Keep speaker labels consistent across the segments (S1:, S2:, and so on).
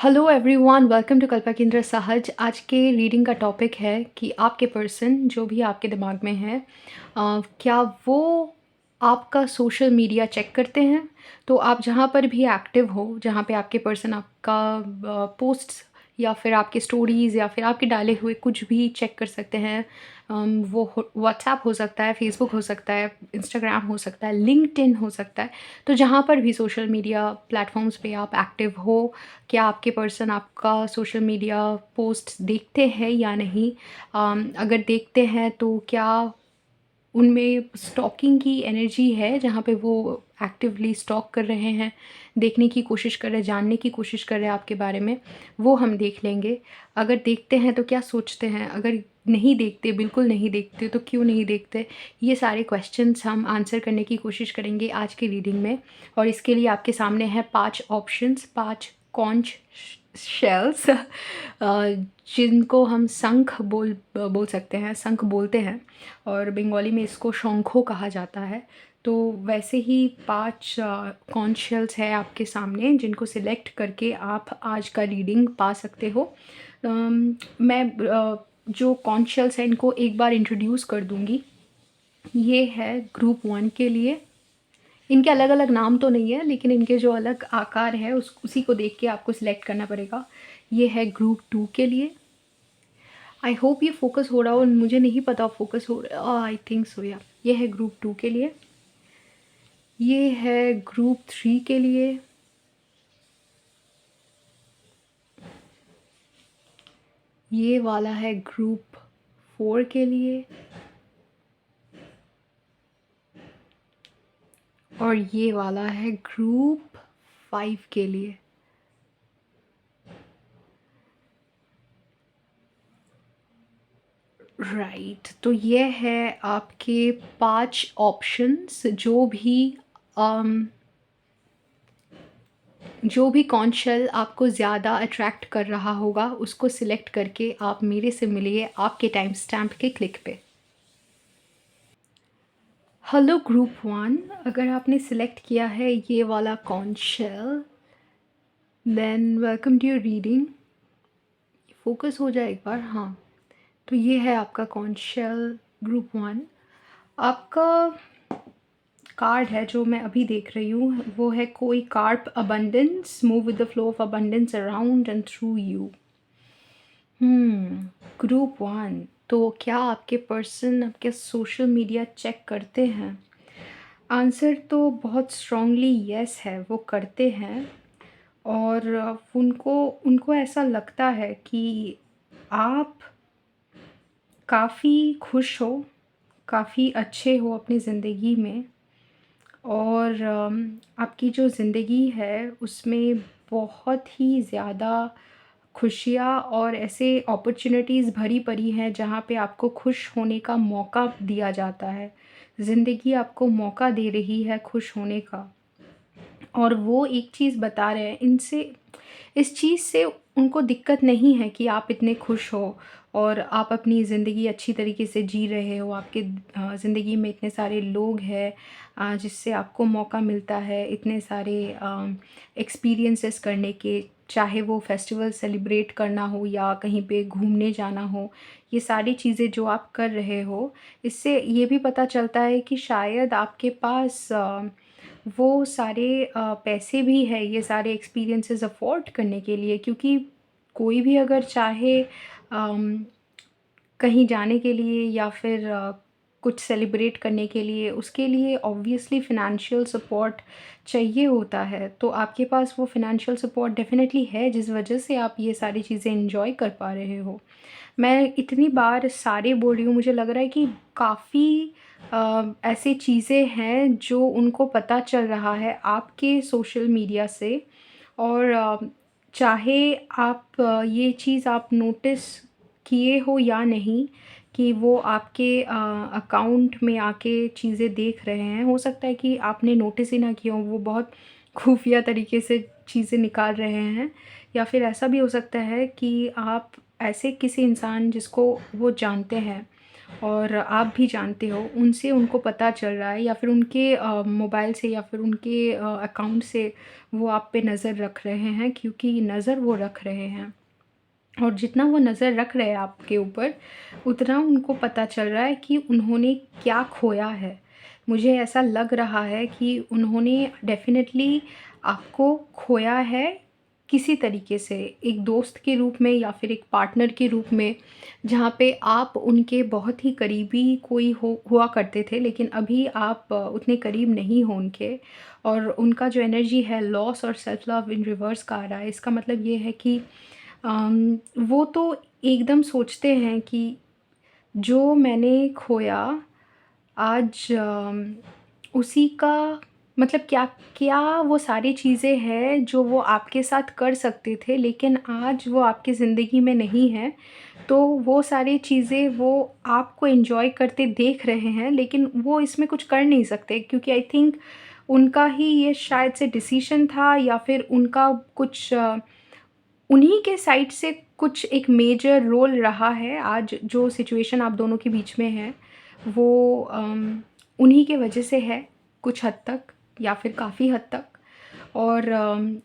S1: Hello everyone, welcome to कल्पकेंद्र सहज। आज के रीडिंग का टॉपिक है कि आपके पर्सन जो भी आपके दिमाग में है, क्या वो आपका सोशल मीडिया चेक करते हैं? तो आप जहाँ पर भी एक्टिव हो, जहाँ पे आपके पर्सन आपका पोस्ट्स या फिर आपके स्टोरीज़ या फिर आपके डाले हुए कुछ भी चेक कर सकते हैं। वो व्हाट्सएप हो सकता है, फेसबुक हो सकता है, इंस्टाग्राम हो सकता है, लिंक्डइन हो सकता है। तो जहाँ पर भी सोशल मीडिया प्लेटफॉर्म्स पे आप एक्टिव हो, क्या आपके पर्सन आपका सोशल मीडिया पोस्ट देखते हैं या नहीं? अगर देखते हैं तो क्या उनमें स्टॉकिंग की एनर्जी है, जहाँ पे वो एक्टिवली स्टॉक कर रहे हैं, देखने की कोशिश कर रहे हैं, जानने की कोशिश कर रहे हैं आपके बारे में, वो हम देख लेंगे। अगर देखते हैं तो क्या सोचते हैं? अगर नहीं देखते, बिल्कुल नहीं देखते, तो क्यों नहीं देखते? ये सारे क्वेश्चंस हम आंसर करने की कोशिश करेंगे आज की रीडिंग में। और इसके लिए आपके सामने है 5 ऑप्शंस, 5 कॉन्च शेल्स, जिनको हम शंख बोल सकते हैं, शंख बोलते हैं और बंगाली में इसको शंखो कहा जाता है। तो वैसे ही 5 कॉन्च शेल्स है आपके सामने, जिनको सिलेक्ट करके आप आज का रीडिंग पा सकते हो। मैं जो कॉन्च शेल्स हैं इनको एक बार इंट्रोड्यूस कर दूँगी। ये है ग्रुप 1 के लिए। इनके अलग-अलग नाम तो नहीं है, लेकिन इनके जो अलग आकार है उसी को देख के आपको सिलेक्ट करना पड़ेगा। ये है ग्रुप 2 के लिए। आई होप ये फ़ोकस हो रहा हो, मुझे नहीं पता फ़ोकस हो रहा, आई थिंक सो या। ये है ग्रुप 2 के लिए। ये है ग्रुप 3 के लिए। ये वाला है ग्रुप 4 के लिए। और ये वाला है ग्रुप 5 के लिए। राइट, तो ये है आपके 5 ऑप्शंस। जो भी कॉन्शल आपको ज़्यादा अट्रैक्ट कर रहा होगा, उसको सिलेक्ट करके आप मेरे से मिलिए आपके टाइम स्टैम्प के क्लिक पे। हेलो ग्रुप 1, अगर आपने सिलेक्ट किया है ये वाला कॉन्शल, then welcome to your reading. Focus हो जाए एक बार, हाँ। तो ये है आपका कॉन्शल ग्रुप 1। आपका कार्ड है जो मैं अभी देख रही हूँ, वो है कोई carp abundance, move with the flow of abundance around and through you. Group 1, तो क्या आपके पर्सन आपके सोशल मीडिया चेक करते हैं? आंसर तो बहुत स्ट्रांगली यस है, वो करते हैं। और उनको उनको ऐसा लगता है कि आप काफ़ी खुश हो, काफ़ी अच्छे हो अपनी ज़िंदगी में। और आपकी जो ज़िंदगी है उसमें बहुत ही ज़्यादा खुशियाँ और ऐसे अपॉर्चुनिटीज़ भरी पड़ी हैं, जहाँ पे आपको खुश होने का मौका दिया जाता है। ज़िंदगी आपको मौका दे रही है खुश होने का। और वो एक चीज़ बता रहे हैं, इनसे इस चीज़ से उनको दिक्कत नहीं है कि आप इतने खुश हो और आप अपनी ज़िंदगी अच्छी तरीके से जी रहे हो। आपके ज़िंदगी में इतने सारे लोग हैं, जिससे आपको मौका मिलता है इतने सारे एक्सपीरियंसेस करने के, चाहे वो फेस्टिवल सेलिब्रेट करना हो या कहीं पे घूमने जाना हो। ये सारी चीज़ें जो आप कर रहे हो, इससे ये भी पता चलता है कि शायद आपके पास वो सारे पैसे भी है ये सारे एक्सपीरियंसेस अफ़ोर्ड करने के लिए। क्योंकि कोई भी अगर चाहे कहीं जाने के लिए या फिर कुछ सेलिब्रेट करने के लिए, उसके लिए ऑब्वियसली फ़िनेंशियल सपोर्ट चाहिए होता है। तो आपके पास वो फ़िनेंशियल सपोर्ट डेफ़िनेटली है, जिस वजह से आप ये सारी चीज़ें एन्जॉय कर पा रहे हो। मैं इतनी बार सारे बोल रही हूँ, मुझे लग रहा है कि काफ़ी ऐसी चीज़ें हैं जो उनको पता चल रहा है आपके सोशल मीडिया से। और चाहे आप ये चीज़ आप नोटिस किए हो या नहीं, कि वो आपके अकाउंट में आके चीज़ें देख रहे हैं। हो सकता है कि आपने नोटिस ही ना किया हो, वो बहुत खुफिया तरीके से चीज़ें निकाल रहे हैं। या फिर ऐसा भी हो सकता है कि आप ऐसे किसी इंसान जिसको वो जानते हैं, और आप भी जानते हो, उनसे उनको पता चल रहा है या फिर उनके मोबाइल से या फिर उनके अकाउंट से वो आप पे नज़र रख रहे हैं, क्योंकि नज़र वो रख रहे हैं। और जितना वो नज़र रख रहे हैं आपके ऊपर, उतना उनको पता चल रहा है कि उन्होंने क्या खोया है। मुझे ऐसा लग रहा है कि उन्होंने डेफ़िनेटली आपको खोया है किसी तरीके से, एक दोस्त के रूप में या फिर एक पार्टनर के रूप में, जहाँ पे आप उनके बहुत ही करीबी कोई हो हुआ करते थे, लेकिन अभी आप उतने करीब नहीं हो उनके। और उनका जो एनर्जी है लॉस और सेल्फ लव इन रिवर्स का आ रहा है। इसका मतलब ये है कि वो तो एकदम सोचते हैं कि जो मैंने खोया आज उसी का मतलब क्या क्या वो सारी चीज़ें हैं जो वो आपके साथ कर सकते थे, लेकिन आज वो आपकी ज़िंदगी में नहीं है। तो वो सारी चीज़ें वो आपको एन्जॉय करते देख रहे हैं, लेकिन वो इसमें कुछ कर नहीं सकते, क्योंकि आई थिंक उनका ही ये शायद से डिसीज़न था, या फिर उनका कुछ उन्हीं के साइड से कुछ एक मेजर रोल रहा है। आज जो सिचुएशन आप दोनों के बीच में है, वो उन्हीं के वजह से है कुछ हद तक, या फिर काफ़ी हद तक। और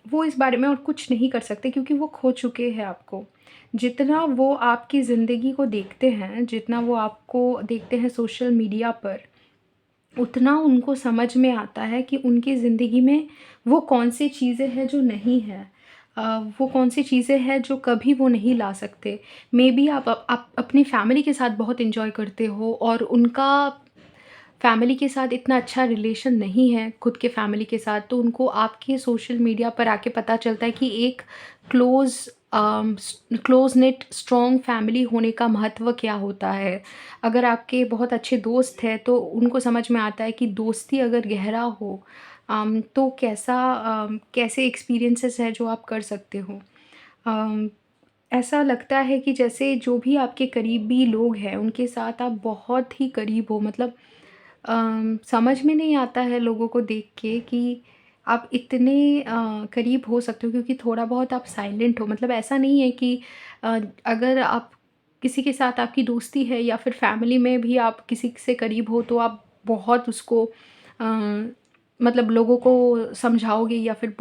S1: वो इस बारे में और कुछ नहीं कर सकते, क्योंकि वो खो चुके हैं आपको। जितना वो आपकी ज़िंदगी को देखते हैं, जितना वो आपको देखते हैं सोशल मीडिया पर, उतना उनको समझ में आता है कि उनकी ज़िंदगी में वो कौन-सी चीज़ें हैं जो नहीं हैं। वो कौन-सी चीज़ें हैं जो कभी वो नहीं ला सकते। मेबी आप अपनी फैमिली के साथ बहुत एन्जॉय करते हो, और उनका फैमिली के साथ इतना अच्छा रिलेशन नहीं है खुद के फैमिली के साथ, तो उनको आपके सोशल मीडिया पर आके पता चलता है कि एक close close knit strong family होने का महत्व क्या होता है। अगर आपके बहुत अच्छे दोस्त हैं, तो उनको समझ में आता है कि दोस्ती अगर गहरा हो, तो कैसे एक्सपीरियंसेस है जो आप कर सकते हो। अम, ऐसा लगता है कि जैसे जो भी आपके करीबी लोग हैं, उनके साथ आप बहुत ही करीब हो, मतलब समझ में नहीं आता है लोगों को देख के कि आप इतने करीब हो सकते हो, क्योंकि थोड़ा बहुत आप साइलेंट हो। मतलब ऐसा नहीं है कि अगर आप किसी के साथ आपकी दोस्ती है या फिर फैमिली में भी आप किसी से करीब हो, तो आप बहुत उसको मतलब लोगों को समझाओगे, या फिर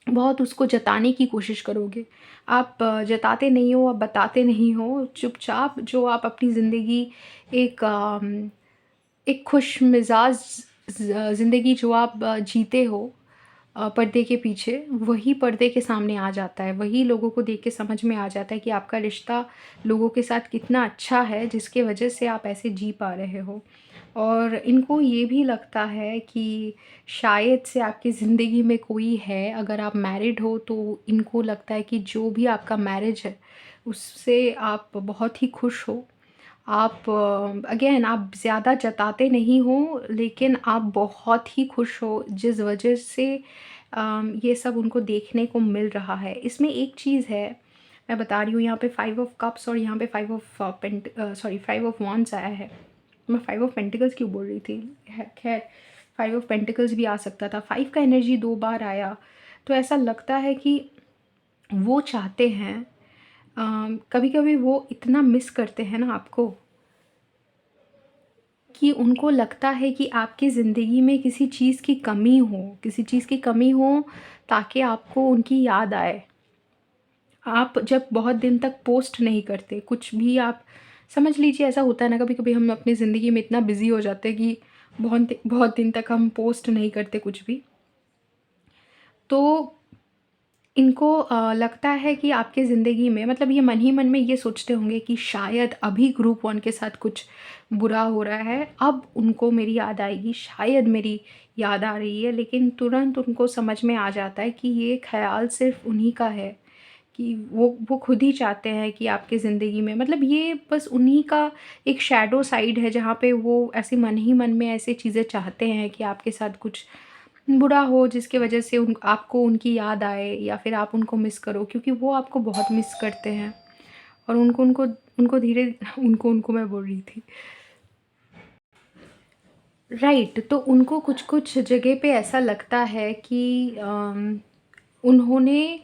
S1: बहुत उसको जताने की कोशिश करोगे। आप जताते नहीं हो, आप बताते नहीं हो, चुपचाप जो आप अपनी ज़िंदगी एक खुशमिज़ाज ज़िंदगी जो आप जीते हो पर्दे के पीछे, वही पर्दे के सामने आ जाता है। वही लोगों को देख के समझ में आ जाता है कि आपका रिश्ता लोगों के साथ कितना अच्छा है, जिसके वजह से आप ऐसे जी पा रहे हो। और इनको ये भी लगता है कि शायद से आपकी ज़िंदगी में कोई है, अगर आप मैरिड हो तो इनको लगता है कि जो भी आपका मैरिज है, उससे आप बहुत ही खुश हो। आप अगेन आप ज़्यादा जताते नहीं हो, लेकिन आप बहुत ही खुश हो, जिस वजह से ये सब उनको देखने को मिल रहा है। इसमें एक चीज़ है, मैं बता रही हूँ, यहाँ पे 5 ऑफ कप्स और यहाँ पे 5 ऑफ 5 ऑफ वांड्स आया है। मैं 5 ऑफ पेंटिकल्स क्यों बोल रही थी? खैर 5 ऑफ पेंटिकल्स भी आ सकता था। 5 का एनर्जी 2 बार आया, तो ऐसा लगता है कि वो चाहते हैं, कभी-कभी वो इतना मिस करते हैं ना आपको, कि उनको लगता है कि आपकी ज़िंदगी में किसी चीज़ की कमी हो, ताकि आपको उनकी याद आए। आप जब बहुत दिन तक पोस्ट नहीं करते, कुछ भी आप समझ लीजिए, ऐसा होता है ना कभी-कभी, हम अपनी ज़िंदगी में इतना बिज़ी हो जाते हैं कि बहुत दिन तक हम पोस्ट नहीं करते कुछ भी। तो इनको लगता है कि आपकी ज़िंदगी में, मतलब ये मन ही मन में ये सोचते होंगे कि शायद अभी ग्रुप वन के साथ कुछ बुरा हो रहा है, अब उनको मेरी याद आएगी, शायद मेरी याद आ रही है, लेकिन तुरंत उनको समझ में आ जाता है कि ये ख़्याल सिर्फ़ उन्हीं का है, कि वो खुद ही चाहते हैं कि आपकी ज़िंदगी में, मतलब ये बस उन्हीं का एक शैडो साइड है, जहाँ पे वो ऐसे मन ही मन में ऐसी चीज़ें चाहते हैं कि आपके साथ कुछ बुरा हो, जिसकी वजह से उन आपको उनकी याद आए, या फिर आप उनको मिस करो, क्योंकि वो आपको बहुत मिस करते हैं। और उनको उनको उनको धीरे उनको उनको मैं बोल रही थी। राइट, तो उनको कुछ-कुछ जगह पे ऐसा लगता है कि उन्होंने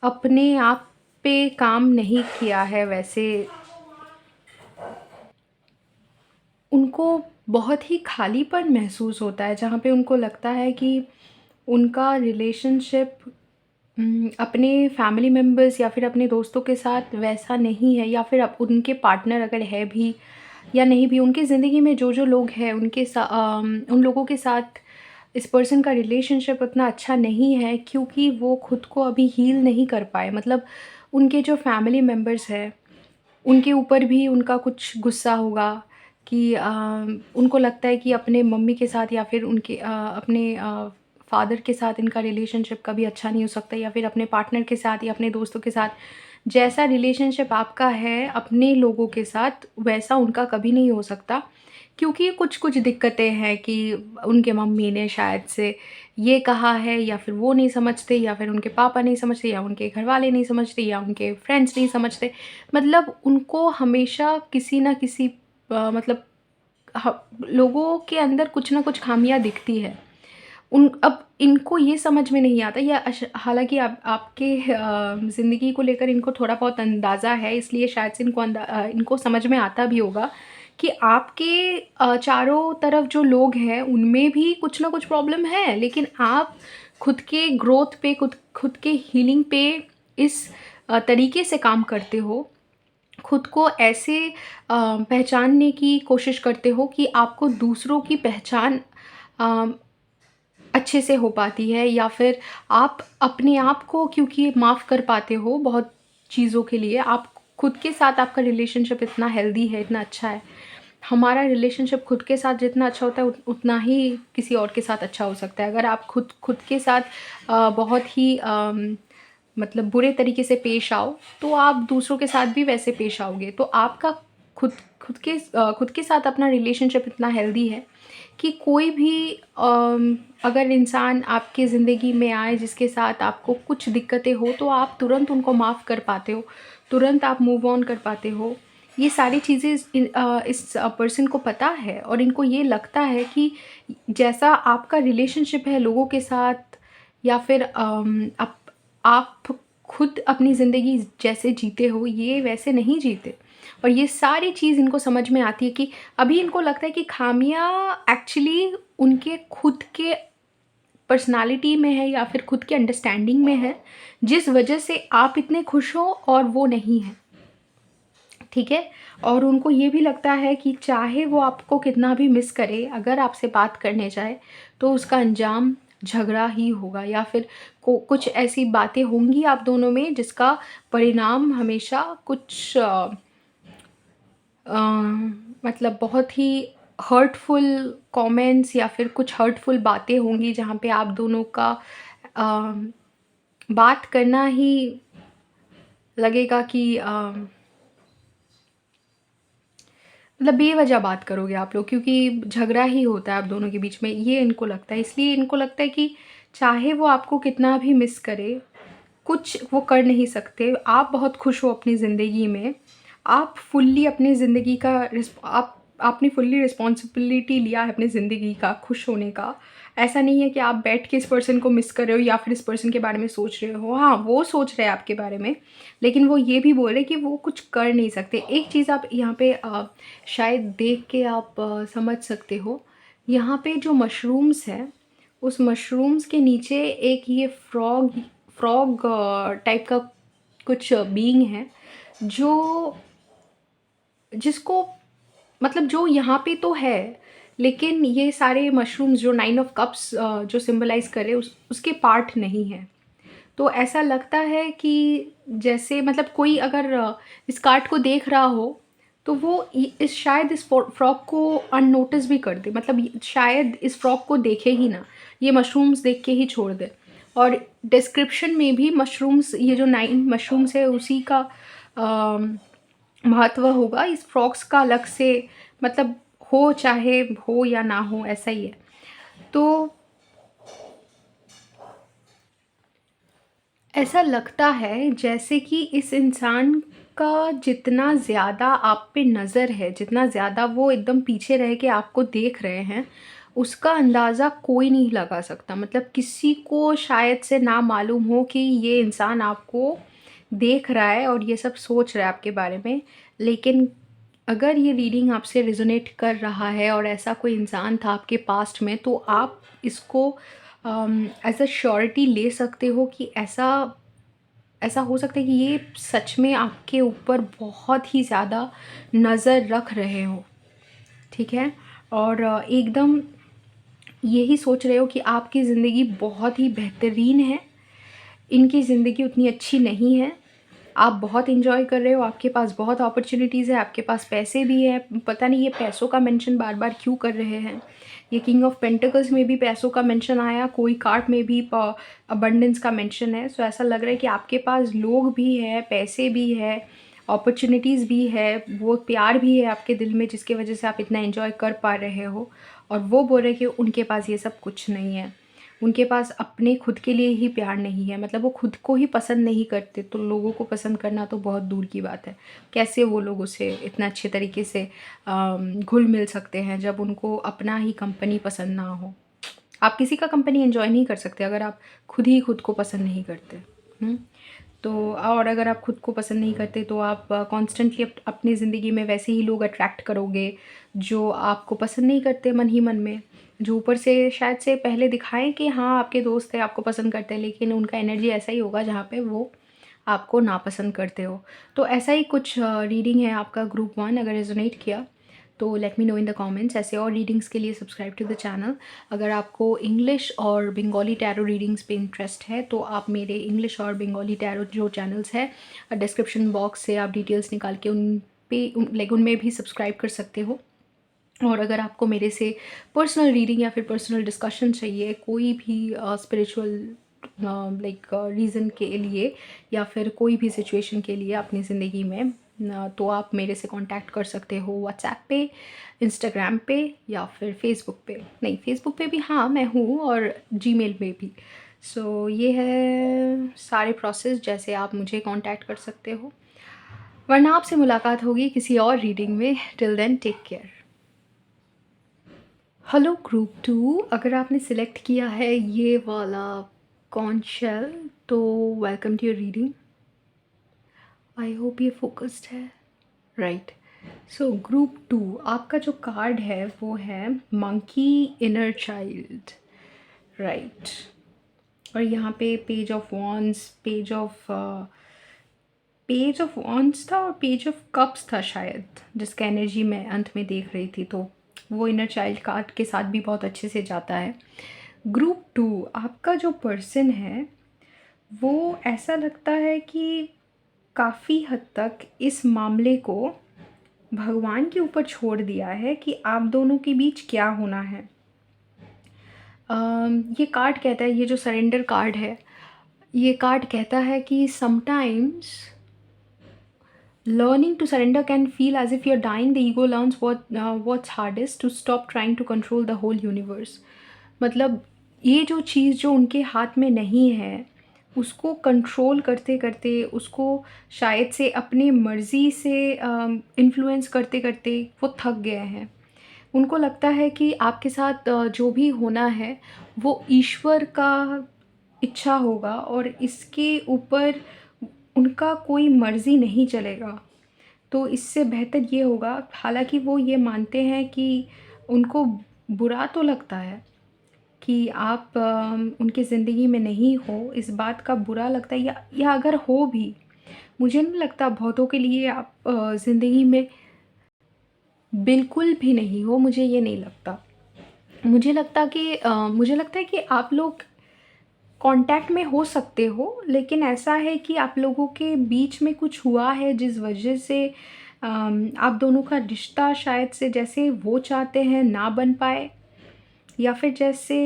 S1: अपने आप पे काम नहीं किया है वैसे, उनको बहुत ही खालीपन महसूस होता है, जहाँ पे उनको लगता है कि उनका रिलेशनशिप अपने फैमिली मेंबर्स या फिर अपने दोस्तों के साथ वैसा नहीं है, या फिर अब उनके पार्टनर अगर है भी या नहीं भी, उनकी ज़िंदगी में जो लोग हैं उन लोगों के साथ इस पर्सन का रिलेशनशिप उतना अच्छा नहीं है, क्योंकि वो खुद को अभी हील नहीं कर पाए। मतलब उनके जो फैमिली मेंबर्स हैं, उनके ऊपर भी उनका कुछ गुस्सा होगा कि उनको लगता है कि अपने मम्मी के साथ या फिर अपने फ़ादर के साथ इनका रिलेशनशिप कभी अच्छा नहीं हो सकता, या फिर अपने पार्टनर के साथ या अपने दोस्तों के साथ जैसा रिलेशनशिप आपका है अपने लोगों के साथ, वैसा उनका कभी नहीं हो सकता। क्योंकि कुछ-कुछ दिक्कतें हैं कि उनके मम्मी ने शायद से ये कहा है, या फिर वो नहीं समझते, या फिर उनके पापा नहीं समझते, या उनके घरवाले नहीं समझते, या उनके फ्रेंड्स नहीं समझते। मतलब उनको हमेशा किसी न किसी मतलब ह लोगों के अंदर कुछ न कुछ ख़ामियाँ दिखती है। अब इनको ये समझ में नहीं आता, या हालाँकि आप आपके ज़िंदगी को लेकर इनको थोड़ा बहुत अंदाज़ा है, इसलिए शायद से इनको समझ में आता भी होगा कि आपके चारों तरफ जो लोग हैं उनमें भी कुछ ना कुछ प्रॉब्लम है, लेकिन आप खुद के ग्रोथ पे, खुद खुद के हीलिंग पे इस तरीके से काम करते हो, खुद को ऐसे पहचानने की कोशिश करते हो कि आपको दूसरों की पहचान अ, अच्छे से हो पाती है, या फिर आप अपने आप को क्योंकि माफ़ कर पाते हो बहुत चीज़ों के लिए, आप खुद के साथ आपका रिलेशनशिप इतना हेल्दी है, इतना अच्छा है। हमारा रिलेशनशिप खुद के साथ जितना अच्छा होता है उतना ही किसी और के साथ अच्छा हो सकता है। अगर आप खुद खुद के साथ बहुत ही मतलब बुरे तरीके से पेश आओ, तो आप दूसरों के साथ भी वैसे पेश आओगे। तो आपका खुद खुद के साथ अपना रिलेशनशिप इतना हेल्दी है कि कोई भी अगर इंसान आपकी ज़िंदगी में आए जिसके साथ आपको कुछ दिक्कतें हो, तो आप तुरंत उनको माफ़ कर पाते हो, तुरंत आप मूव ऑन कर पाते हो। ये सारी चीज़ें इस पर्सन को पता है, और इनको ये लगता है कि जैसा आपका रिलेशनशिप है लोगों के साथ, या फिर आप खुद अपनी ज़िंदगी जैसे जीते हो, ये वैसे नहीं जीते। और ये सारी चीज़ इनको समझ में आती है कि अभी इनको लगता है कि ख़ामियाँ एक्चुअली उनके खुद के पर्सनैलिटी में है, या फिर खुद के अंडरस्टैंडिंग में है, जिस वजह से आप इतने खुश हो और वो नहीं हैं। ठीक है? और उनको ये भी लगता है कि चाहे वो आपको कितना भी मिस करे, अगर आपसे बात करने जाए, तो उसका अंजाम झगड़ा ही होगा, या फिर को कुछ ऐसी बातें होंगी आप दोनों में जिसका परिणाम हमेशा कुछ अ, मतलब बहुत ही हर्टफुल कमेंट्स, या फिर कुछ हर्टफुल बातें होंगी जहाँ पे आप दोनों का अ, बात करना ही लगेगा कि मतलब बेवजह बात करोगे आप लोग, क्योंकि झगड़ा ही होता है आप दोनों के बीच में, ये इनको लगता है। इसलिए इनको लगता है कि चाहे वो आपको कितना भी मिस करे, कुछ वो कर नहीं सकते। आप बहुत खुश हो अपनी ज़िंदगी में। आप फुल्ली अपनी ज़िंदगी का आपने फुल्ली रिस्पॉन्सिबिलिटी लिया है अपनी ज़िंदगी का खुश होने का। ऐसा नहीं है कि आप बैठ के इस पर्सन को मिस कर रहे हो, या फिर इस पर्सन के बारे में सोच रहे हो। हाँ, वो सोच रहे हैं आपके बारे में, लेकिन वो ये भी बोल रहे हैं कि वो कुछ कर नहीं सकते। एक चीज़ आप यहाँ पे शायद देख के आप समझ सकते हो। यहाँ पे जो मशरूम्स हैं, उस मशरूम्स के नीचे एक ये फ्रॉग फ्रॉग टाइप का कुछ बीइंग है, जो जिसको मतलब जो यहाँ पे तो है, लेकिन ये सारे मशरूम्स जो 9 ऑफ कप्स जो सिंबलाइज़ कर रहे हैं उसके पार्ट नहीं हैं। तो ऐसा लगता है कि जैसे मतलब कोई अगर इस कार्ड को देख रहा हो, तो वो इस शायद इस फ्रॉक को अननोटिस भी कर दे, मतलब शायद इस फ्रॉक को देखे ही ना, ये मशरूम्स देख के ही छोड़ दे। और डिस्क्रिप्शन में भी मशरूम्स, ये जो 9 मशरूम्स है उसी का महत्व होगा। इस फ्रॉक्स का अलग से मतलब हो, चाहे हो या ना हो, ऐसा ही है। तो ऐसा लगता है जैसे कि इस इंसान का जितना ज़्यादा आप पे नज़र है, जितना ज़्यादा वो एकदम पीछे रह के आपको देख रहे हैं, उसका अंदाज़ा कोई नहीं लगा सकता। मतलब किसी को शायद से ना मालूम हो कि ये इंसान आपको देख रहा है और ये सब सोच रहा है आपके बारे में। लेकिन अगर ये रीडिंग आपसे रेज़ोनेट कर रहा है और ऐसा कोई इंसान था आपके पास्ट में, तो आप इसको एज़ अ श्योरिटी ले सकते हो कि ऐसा ऐसा हो सकता है कि ये सच में आपके ऊपर बहुत ही ज़्यादा नज़र रख रहे हो, ठीक है? और एकदम यही सोच रहे हो कि आपकी ज़िंदगी बहुत ही बेहतरीन है, इनकी ज़िंदगी उतनी अच्छी नहीं है। आप बहुत एन्जॉय कर रहे हो, आपके पास बहुत अपॉर्च्युनिटीज़ है, आपके पास पैसे भी हैं, पता नहीं ये पैसों का मेंशन बार-बार क्यों कर रहे हैं। ये किंग ऑफ पेंटिकल्स में भी पैसों का मेंशन आया, कोई कार्ड में भी अबंडेंस का मेंशन है। सो ऐसा लग रहा है कि आपके पास लोग भी हैं, पैसे भी है, अपॉर्च्युनिटीज़ भी है, वो प्यार भी है आपके दिल में जिसकी वज़ह से आप इतना एन्जॉय कर पा रहे हो, और वो बोल रहे हैं कि उनके पास ये सब कुछ नहीं है। उनके पास अपने खुद के लिए ही प्यार नहीं है, मतलब वो खुद को ही पसंद नहीं करते, तो लोगों को पसंद करना तो बहुत दूर की बात है। कैसे वो लोग उससे इतना अच्छे तरीके से घुल-मिल सकते हैं जब उनको अपना ही कंपनी पसंद ना हो। आप किसी का कंपनी एन्जॉय नहीं कर सकते अगर आप खुद ही खुद को पसंद नहीं करते। हुँ? तो और अगर आप खुद को पसंद नहीं करते तो आप कॉन्स्टेंटली अपनी ज़िंदगी में वैसे ही लोग अट्रैक्ट करोगे जो आपको पसंद नहीं करते मन ही मन में। जो ऊपर से शायद से पहले दिखाएँ कि हाँ, आपके दोस्त हैं, आपको पसंद करते हैं, लेकिन उनका एनर्जी ऐसा ही होगा जहाँ पे वो आपको नापसंद करते हो। तो ऐसा ही कुछ रीडिंग है आपका ग्रुप 1, अगर रेज़ोनेट किया तो let me know in the comments. ऐसे और रीडिंग्स के लिए सब्सक्राइब टू द चैनल। अगर आपको इंग्लिश और बंगाली टैरो रीडिंग्स पे इंटरेस्ट है तो आप मेरे इंग्लिश और बंगाली टैरो जो चैनल्स हैं, डिस्क्रिप्शन बॉक्स से आप डिटेल्स निकाल के उनमें भी सब्सक्राइब कर सकते हो। और अगर आपको मेरे से पर्सनल रीडिंग या फिर पर्सनल डिस्कशन चाहिए, कोई भी स्पिरिचुअल रीज़न के लिए या फिर कोई भी सिचुएशन के लिए अपनी ज़िंदगी में, तो आप मेरे से कांटेक्ट कर सकते हो व्हाट्सएप पे, इंस्टाग्राम पे या फिर फेसबुक पे। नहीं, फेसबुक पे भी हाँ मैं हूँ, और जीमेल पे भी। सो ये है सारे प्रोसेस जैसे आप मुझे कांटेक्ट कर सकते हो। वरना आपसे मुलाकात होगी किसी और रीडिंग में। Till then take care. Hello group 2, अगर आपने सिलेक्ट किया है ये वाला कॉन्च शेल तो welcome to your reading. I hope ये फोकस्ड है। राइट। सो ग्रुप 2, आपका जो कार्ड है वो है मंकी इनर चाइल्ड। राइट। और यहाँ पे page of wands, page of wands था और पेज ऑफ कप्स था शायद, जिसका एनर्जी मैं अंत में देख रही थी, तो वो इनर चाइल्ड कार्ड के साथ भी बहुत अच्छे से जाता है। ग्रुप 2, आपका जो पर्सन है वो ऐसा लगता है कि काफ़ी हद तक इस मामले को भगवान के ऊपर छोड़ दिया है कि आप दोनों के बीच क्या होना है। ये कार्ड कहता है, ये जो सरेंडर कार्ड है, ये कार्ड कहता है कि sometimes learning to surrender can feel as if you're dying. The ego learns what's hardest, to stop trying to control the whole universe. मतलब ये जो चीज़ जो उनके हाथ में नहीं है, उसको कंट्रोल करते करते, उसको शायद से अपनी मर्ज़ी से इन्फ्लुएंस करते करते वो थक गए हैं। उनको लगता है कि आपके साथ जो भी होना है वो ईश्वर का इच्छा होगा और इसके ऊपर उनका कोई मर्ज़ी नहीं चलेगा। तो इससे बेहतर ये होगा, हालाँकि वो ये मानते हैं कि उनको बुरा तो लगता है कि आप उनकी ज़िंदगी में नहीं हो, इस बात का बुरा लगता है, या अगर हो भी, मुझे नहीं लगता बहुतों के लिए आप ज़िंदगी में बिल्कुल भी नहीं हो, मुझे ये नहीं लगता। मुझे लगता है कि आप लोग कांटेक्ट में हो सकते हो, लेकिन ऐसा है कि आप लोगों के बीच में कुछ हुआ है जिस वजह से आप दोनों का रिश्ता शायद से जैसे वो चाहते हैं ना बन पाए, या फिर जैसे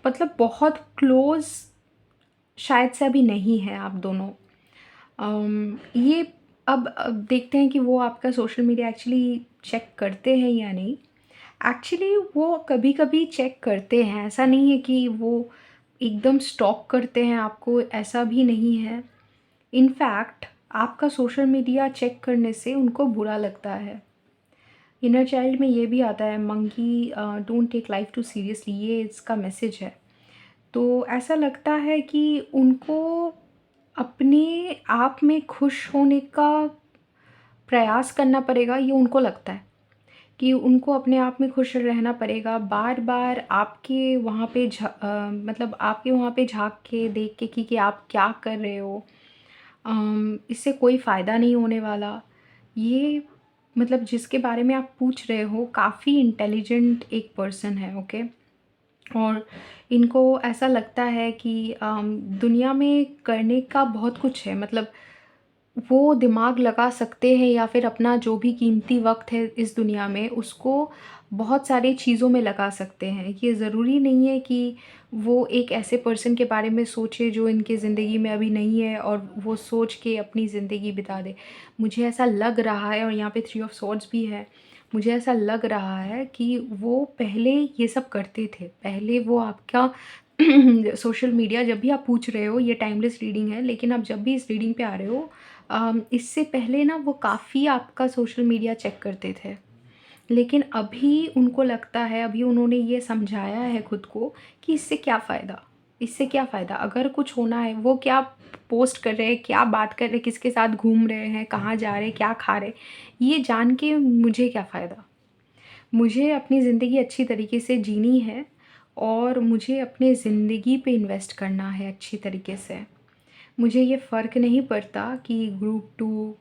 S1: मतलब बहुत क्लोज़ शायद से अभी नहीं है आप दोनों। ये अब देखते हैं कि वो आपका सोशल मीडिया एक्चुअली चेक करते हैं या नहीं। एक्चुअली वो कभी-कभी चेक करते हैं, ऐसा नहीं है कि वो एकदम स्टॉक करते हैं आपको, ऐसा भी नहीं है। इनफैक्ट आपका सोशल मीडिया चेक करने से उनको बुरा लगता है। इनर चाइल्ड में ये भी आता है, monkey don't take life too seriously, ये इसका मैसेज है। तो ऐसा लगता है कि उनको अपने आप में खुश होने का प्रयास करना पड़ेगा, ये उनको लगता है कि उनको अपने आप में खुश रहना पड़ेगा। बार-बार आपके वहाँ पे मतलब आपके वहाँ पे झाँक के देख के कि आप क्या कर रहे हो, इससे कोई फ़ायदा नहीं होने वाला। ये मतलब जिसके बारे में आप पूछ रहे हो काफ़ी इंटेलिजेंट एक पर्सन है, ओके? और इनको ऐसा लगता है कि दुनिया में करने का बहुत कुछ है, मतलब वो दिमाग लगा सकते हैं या फिर अपना जो भी कीमती वक़्त है इस दुनिया में उसको बहुत सारी चीज़ों में लगा सकते हैं। ये ज़रूरी नहीं है कि वो एक ऐसे पर्सन के बारे में सोचे जो इनकी ज़िंदगी में अभी नहीं है और वो सोच के अपनी ज़िंदगी बिता दे। मुझे ऐसा लग रहा है, और यहाँ पे थ्री ऑफ सॉर्ड्स भी है। मुझे ऐसा लग रहा है कि वो पहले ये सब करते थे। पहले वो आपका सोशल मीडिया, जब भी आप पूछ रहे हो, ये टाइमलेस रीडिंग है, लेकिन आप जब भी इस रीडिंग पे आ रहे हो, इससे पहले ना वो काफ़ी आपका सोशल मीडिया चेक करते थे। लेकिन अभी उनको लगता है, अभी उन्होंने ये समझाया है खुद को कि इससे क्या फ़ायदा? इससे क्या फ़ायदा? अगर कुछ होना है, वो क्या पोस्ट कर रहे हैं, क्या बात कर रहे हैं, किसके साथ घूम रहे हैं, कहाँ जा रहे हैं, क्या खा रहे हैं, ये जान के मुझे क्या फ़ायदा? मुझे अपनी ज़िंदगी अच्छी तरीके से जीनी है और मुझे अपने ज़िंदगी पे इन्वेस्ट करना है अच्छी तरीके से। मुझे ये फ़र्क नहीं पड़ता कि ग्रुप 2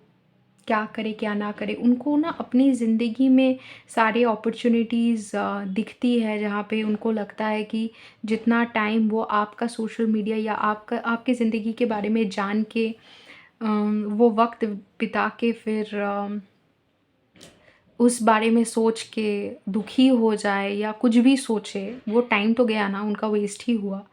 S1: क्या करे, क्या ना करे। उनको ना अपनी ज़िंदगी में सारी अपॉर्च्युनिटीज़ दिखती है, जहाँ पे उनको लगता है कि जितना टाइम वो आपका सोशल मीडिया या आपकी ज़िंदगी के बारे में जान के वो वक़्त बिता के फिर उस बारे में सोच के दुखी हो जाए या कुछ भी सोचे, वो टाइम तो गया ना, उनका वेस्ट ही हुआ।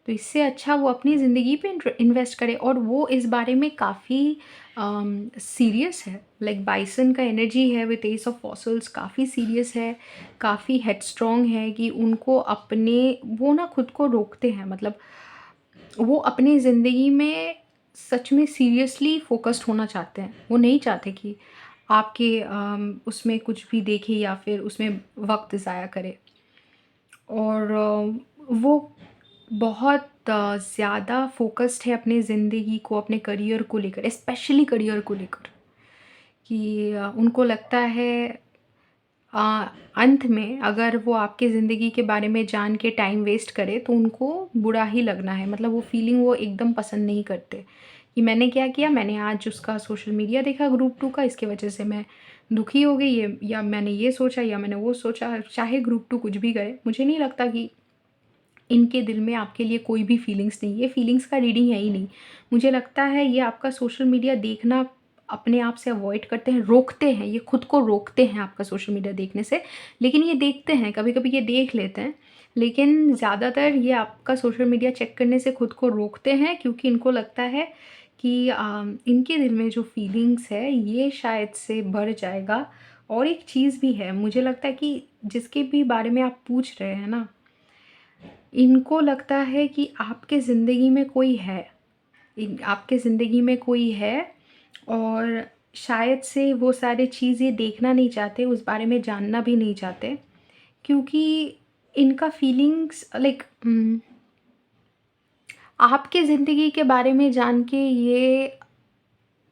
S1: तो इससे अच्छा वो अपनी ज़िंदगी पे इन्वेस्ट करे, और वो इस बारे में काफ़ी सीरियस है। लाइक बाइसन का एनर्जी है विद एस ऑफ फॉसल्स, काफ़ी सीरियस है, काफ़ी हेडस्ट्रॉन्ग है कि उनको अपने, वो ना खुद को रोकते हैं, मतलब वो अपनी ज़िंदगी में सच में सीरियसली फ़ोकस्ड होना चाहते हैं। वो नहीं चाहते कि आपके उसमें कुछ भी देखे या फिर उसमें वक़्त ज़ाया करे। और वो बहुत ज़्यादा फ़ोकस्ड है अपनी ज़िंदगी को, अपने करियर को लेकर, स्पेशली करियर को लेकर, कि उनको लगता है अ, अंत में अगर वो आपकी ज़िंदगी के बारे में जान के टाइम वेस्ट करे तो उनको बुरा ही लगना है। मतलब वो फीलिंग वो एकदम पसंद नहीं करते कि मैंने क्या किया, मैंने आज उसका सोशल मीडिया देखा ग्रुप 2 का, इसकी वजह से मैं दुखी हो गई, ये या मैंने ये सोचा या मैंने वो सोचा। चाहे ग्रुप 2 कुछ भी करे, मुझे नहीं लगता कि इनके दिल में आपके लिए कोई भी फीलिंग्स नहीं, ये फीलिंग्स का रीडिंग है ही नहीं। मुझे लगता है ये आपका सोशल मीडिया देखना अपने आप से अवॉइड करते हैं, रोकते हैं, ये खुद को रोकते हैं आपका सोशल मीडिया देखने से। लेकिन ये देखते हैं, कभी-कभी ये देख लेते हैं, लेकिन ज़्यादातर ये आपका सोशल मीडिया चेक करने से खुद को रोकते हैं, क्योंकि इनको लगता है कि इनके दिल में जो फीलिंग्स है ये शायद से बढ़ जाएगा। और एक चीज़ भी है, मुझे लगता है कि जिसके भी बारे में आप पूछ रहे हैं ना, इनको लगता है कि आपके ज़िंदगी में कोई है। आपके ज़िंदगी में कोई है, और शायद से वो सारी चीज़ें देखना नहीं चाहते, उस बारे में जानना भी नहीं चाहते, क्योंकि इनका फीलिंग्स लाइक आपके ज़िंदगी के बारे में जान के ये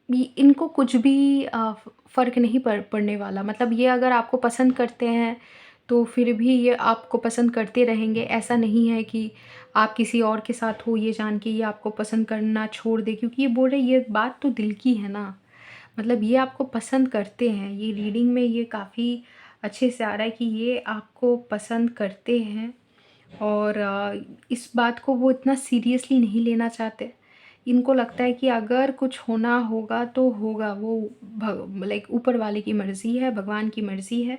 S1: इनको कुछ भी फ़र्क नहीं पड़ने वाला। मतलब ये अगर आपको पसंद करते हैं, तो फिर भी ये आपको पसंद करते रहेंगे। ऐसा नहीं है कि आप किसी और के साथ हो ये जान के ये आपको पसंद करना छोड़ दें, क्योंकि ये बोल रहे हैं, ये बात तो दिल की है ना। मतलब ये आपको पसंद करते हैं, ये रीडिंग में ये काफ़ी अच्छे से आ रहा है कि ये आपको पसंद करते हैं, और इस बात को वो इतना सीरियसली नहीं लेना चाहते। इनको लगता है कि अगर कुछ होना होगा तो होगा, वो लाइक ऊपर वाले की मर्ज़ी है, भगवान की मर्ज़ी है,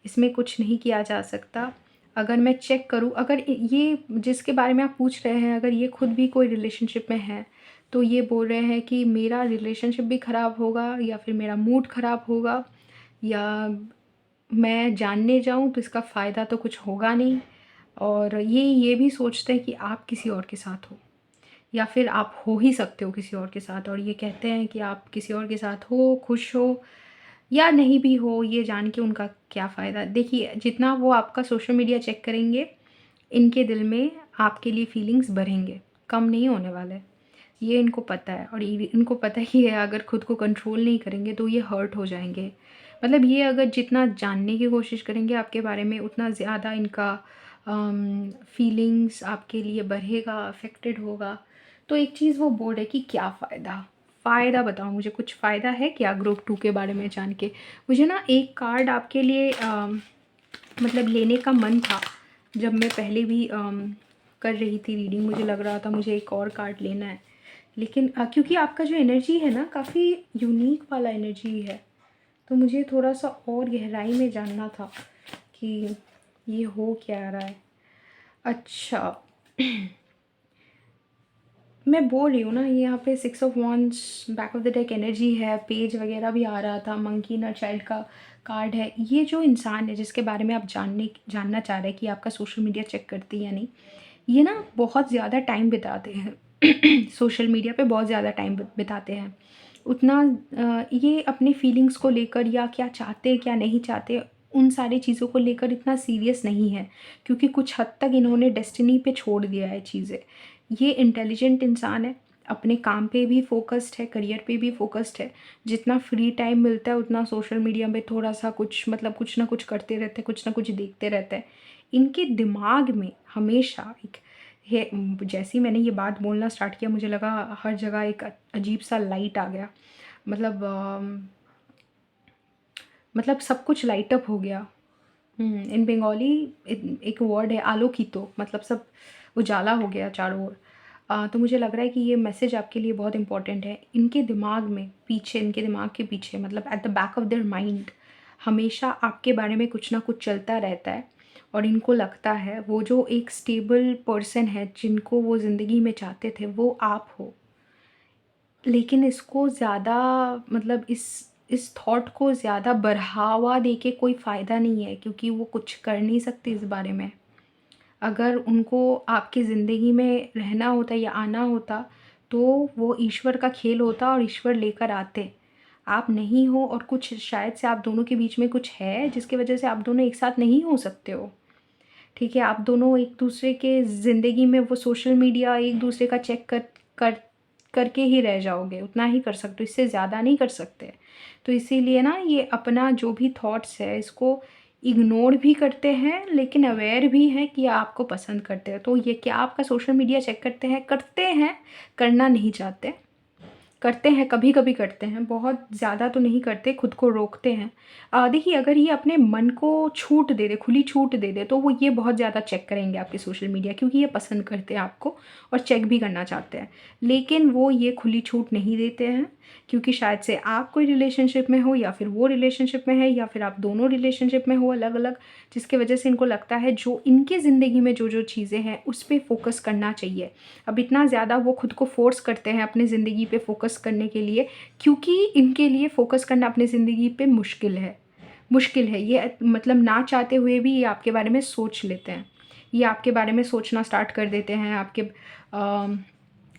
S1: इसमें कुछ नहीं किया जा सकता। अगर मैं चेक करूँ, अगर ये जिसके बारे में आप पूछ रहे हैं, अगर ये खुद भी कोई रिलेशनशिप में है, तो ये बोल रहे हैं कि मेरा रिलेशनशिप भी ख़राब होगा या फिर मेरा मूड ख़राब होगा, या मैं जानने जाऊँ तो इसका फ़ायदा तो कुछ होगा नहीं। और ये भी सोचते हैं कि आप किसी और के साथ हो, या फिर आप हो ही सकते हो किसी और के साथ, और ये कहते हैं कि आप किसी और के साथ हो, खुश हो या नहीं भी हो, ये जान के उनका क्या फ़ायदा। देखिए, जितना वो आपका सोशल मीडिया चेक करेंगे, इनके दिल में आपके लिए फीलिंग्स बढ़ेंगे, कम नहीं होने वाले। ये इनको पता है, और इनको पता है कि ये अगर खुद को कंट्रोल नहीं करेंगे तो ये हर्ट हो जाएँगे। मतलब ये अगर जितना जानने की कोशिश करेंगे आपके बारे में, उतना ज़्यादा इनका फीलिंग्स आपके लिए बढ़ेगा, अफ़ेक्टेड होगा। तो एक चीज़ वो बोल रहे कि क्या फ़ायदा? फ़ायदा बताओ मुझे, कुछ फ़ायदा है क्या ग्रुप 2 के बारे में जान के? मुझे ना एक कार्ड आपके लिए मतलब लेने का मन था। जब मैं पहले भी कर रही थी रीडिंग, मुझे लग रहा था मुझे एक और कार्ड लेना है। लेकिन क्योंकि आपका जो एनर्जी है ना, काफ़ी यूनिक वाला एनर्जी है, तो मुझे थोड़ा-सा और गहराई में जानना था कि ये हो क्या रहा है? अच्छा, मैं बोल रही हूँ ना, ये यहाँ पे 6 of wands back of the deck energy है, पेज वगैरह भी आ रहा था, मंकी इनर चाइल्ड का कार्ड है। ये जो इंसान है जिसके बारे में आप जानना चाह रहे हैं कि आपका सोशल मीडिया चेक करती है या नहीं, ये ना बहुत ज़्यादा टाइम बिताते हैं सोशल मीडिया पे बहुत ज़्यादा टाइम बिताते हैं। उतना ये अपने फीलिंग्स को लेकर या क्या चाहते हैं क्या नहीं चाहते, उन सारी चीज़ों को लेकर इतना सीरियस नहीं है, क्योंकि कुछ हद तक इन्होंने डेस्टिनी पे छोड़ दिया है चीज़ें। ये इंटेलिजेंट इंसान है, अपने काम पे भी फ़ोकस्ड है, करियर पे भी फ़ोकस्ड है। जितना फ्री टाइम मिलता है उतना सोशल मीडिया में थोड़ा-सा कुछ मतलब कुछ ना कुछ करते रहते हैं, कुछ ना कुछ देखते रहते हैं। इनके दिमाग में हमेशा एक है, जैसे ही मैंने ये बात बोलना स्टार्ट किया मुझे लगा हर जगह एक अजीब-सा लाइट आ गया। मतलब मतलब सब कुछ लाइट अप हो गया। इन बंगाली एक वर्ड है आलोकितो, मतलब सब उजाला हो गया चारों ओर। तो मुझे लग रहा है कि ये मैसेज आपके लिए बहुत इम्पोर्टेंट है। इनके दिमाग में पीछे, इनके दिमाग के पीछे, मतलब at the back of their mind हमेशा आपके बारे में कुछ ना कुछ चलता रहता है, और इनको लगता है वो जो एक स्टेबल पर्सन है जिनको वो ज़िंदगी में चाहते थे वो आप हो। लेकिन इसको ज़्यादा मतलब इस थॉट को ज़्यादा बढ़ावा दे के कोई फ़ायदा नहीं है, क्योंकि वो कुछ कर नहीं सकते इस बारे में। अगर उनको आपकी ज़िंदगी में रहना होता या आना होता, तो वो ईश्वर का खेल होता और ईश्वर लेकर आते। आप नहीं हो, और कुछ शायद से आप दोनों के बीच में कुछ है जिसकी वज़ह से आप दोनों एक साथ नहीं हो सकते हो। ठीक है, आप दोनों एक-दूसरे के ज़िंदगी में वो सोशल मीडिया एक-दूसरे का चेक कर करके ही रह जाओगे, उतना ही कर सकते हो, इससे ज़्यादा नहीं कर सकते। तो इसीलिए ना ये अपना जो भी थॉट्स है इसको इग्नोर भी करते हैं, लेकिन अवेयर भी हैं कि आपको पसंद करते हैं। तो ये क्या आपका सोशल मीडिया चेक करते हैं? करते हैं, करना नहीं चाहते। करते हैं, कभी-कभी करते हैं, बहुत ज़्यादा तो नहीं करते, खुद को रोकते हैं। देखिए, अगर ये अपने मन को छूट दे दे, खुली छूट दे दे, तो वो ये बहुत ज़्यादा चेक करेंगे आपके सोशल मीडिया, क्योंकि ये पसंद करते हैं आपको और चेक भी करना चाहते हैं। लेकिन वो ये खुली छूट नहीं देते हैं, क्योंकि शायद से आप कोई रिलेशनशिप में हो या फिर वो रिलेशनशिप में है या फिर आप दोनों रिलेशनशिप में हो अलग-अलग, जिसकी वजह से इनको लगता है जो इनकी ज़िंदगी में जो-जो चीज़ें हैं, उस पे फ़ोकस करना चाहिए। अब इतना ज़्यादा वो खुद को फ़ोर्स करते हैं अपनी ज़िंदगी पे फ़ोकस करने के लिए, क्योंकि इनके लिए फ़ोकस करना अपनी ज़िंदगी पे मुश्किल है। मुश्किल है, ये मतलब ना चाहते हुए भी ये आपके बारे में सोच लेते हैं। ये आपके बारे में सोचना स्टार्ट कर देते हैं, आपके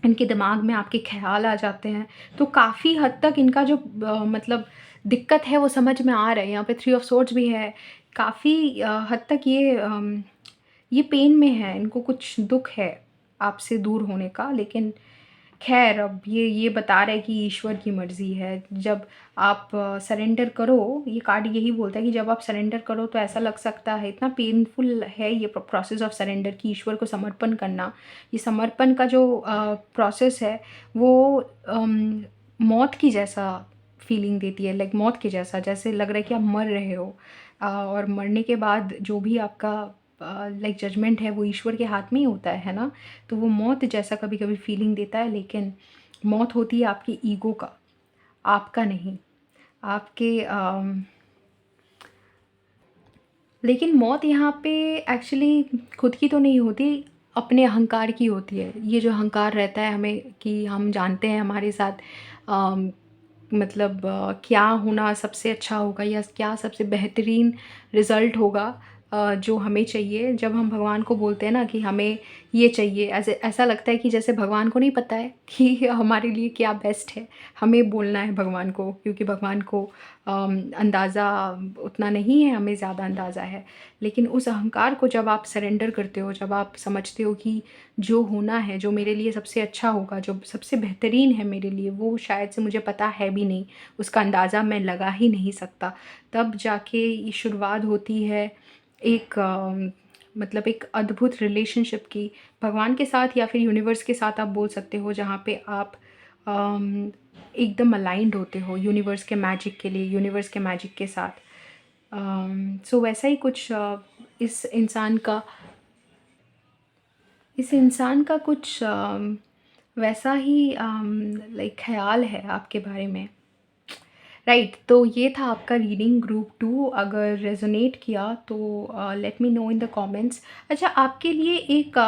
S1: इनके दिमाग में आपके ख़्याल आ जाते हैं। तो काफ़ी हद तक इनका जो मतलब दिक्कत है वो समझ में आ रहा है। यहाँ पे 3 ऑफ सोर्ड्स भी है। काफ़ी हद तक ये पेन में है, इनको कुछ दुःख है आपसे दूर होने का, लेकिन ख़ैर अब ये बता रहा है कि ईश्वर की मर्ज़ी है। जब आप सरेंडर करो, ये कार्ड यही बोलता है कि जब आप सरेंडर करो तो ऐसा लग सकता है, इतना पेनफुल है ये प्रोसेस ऑफ सरेंडर कि ईश्वर को समर्पण करना। ये समर्पण का जो प्रोसेस है वो मौत की जैसा फ़ीलिंग देती है, लाइक मौत के जैसा, जैसे लग रहा है कि आप मर रहे हो। और मरने के बाद जो भी आपका लाइक जजमेंट है वो ईश्वर के हाथ में ही होता है ना? तो वो मौत जैसा कभी-कभी फ़ीलिंग देता है, लेकिन मौत होती है आपकी ईगो का, आपका नहीं। आपके लेकिन मौत यहाँ पे एक्चुअली खुद की तो नहीं होती, अपने अहंकार की होती है। ये जो अहंकार रहता है हमें कि हम जानते हैं हमारे साथ अम, मतलब क्या होना सबसे अच्छा होगा या क्या सबसे बेहतरीन रिज़ल्ट होगा। जो हमें चाहिए। जब हम भगवान को बोलते हैं ना कि हमें ये चाहिए, ऐसा लगता है कि जैसे भगवान को नहीं पता है कि हमारे लिए क्या बेस्ट है। हमें बोलना है भगवान को, क्योंकि भगवान को अंदाज़ा उतना नहीं है, हमें ज़्यादा अंदाज़ा है। लेकिन उस अहंकार को जब आप सरेंडर करते हो, जब आप समझते हो कि जो होना है, जो मेरे लिए सबसे अच्छा होगा, जो सबसे बेहतरीन है मेरे लिए, वो शायद से मुझे पता है भी नहीं, उसका अंदाज़ा मैं लगा ही नहीं सकता। तब जाके ये शुरुआत होती है एक मतलब एक अद्भुत रिलेशनशिप की, भगवान के साथ या फिर यूनिवर्स के साथ आप बोल सकते हो, जहाँ पे आप अम, एकदम अलाइंड होते हो यूनिवर्स के मैजिक के लिए, यूनिवर्स के मैजिक के साथ। सो वैसा ही कुछ इस इंसान का कुछ वैसा ही लाइक ख़्याल है आपके बारे में। राइट, तो ये था आपका रीडिंग ग्रुप 2। अगर रेजोनेट किया तो let me know in the comments. अच्छा, आपके लिए एक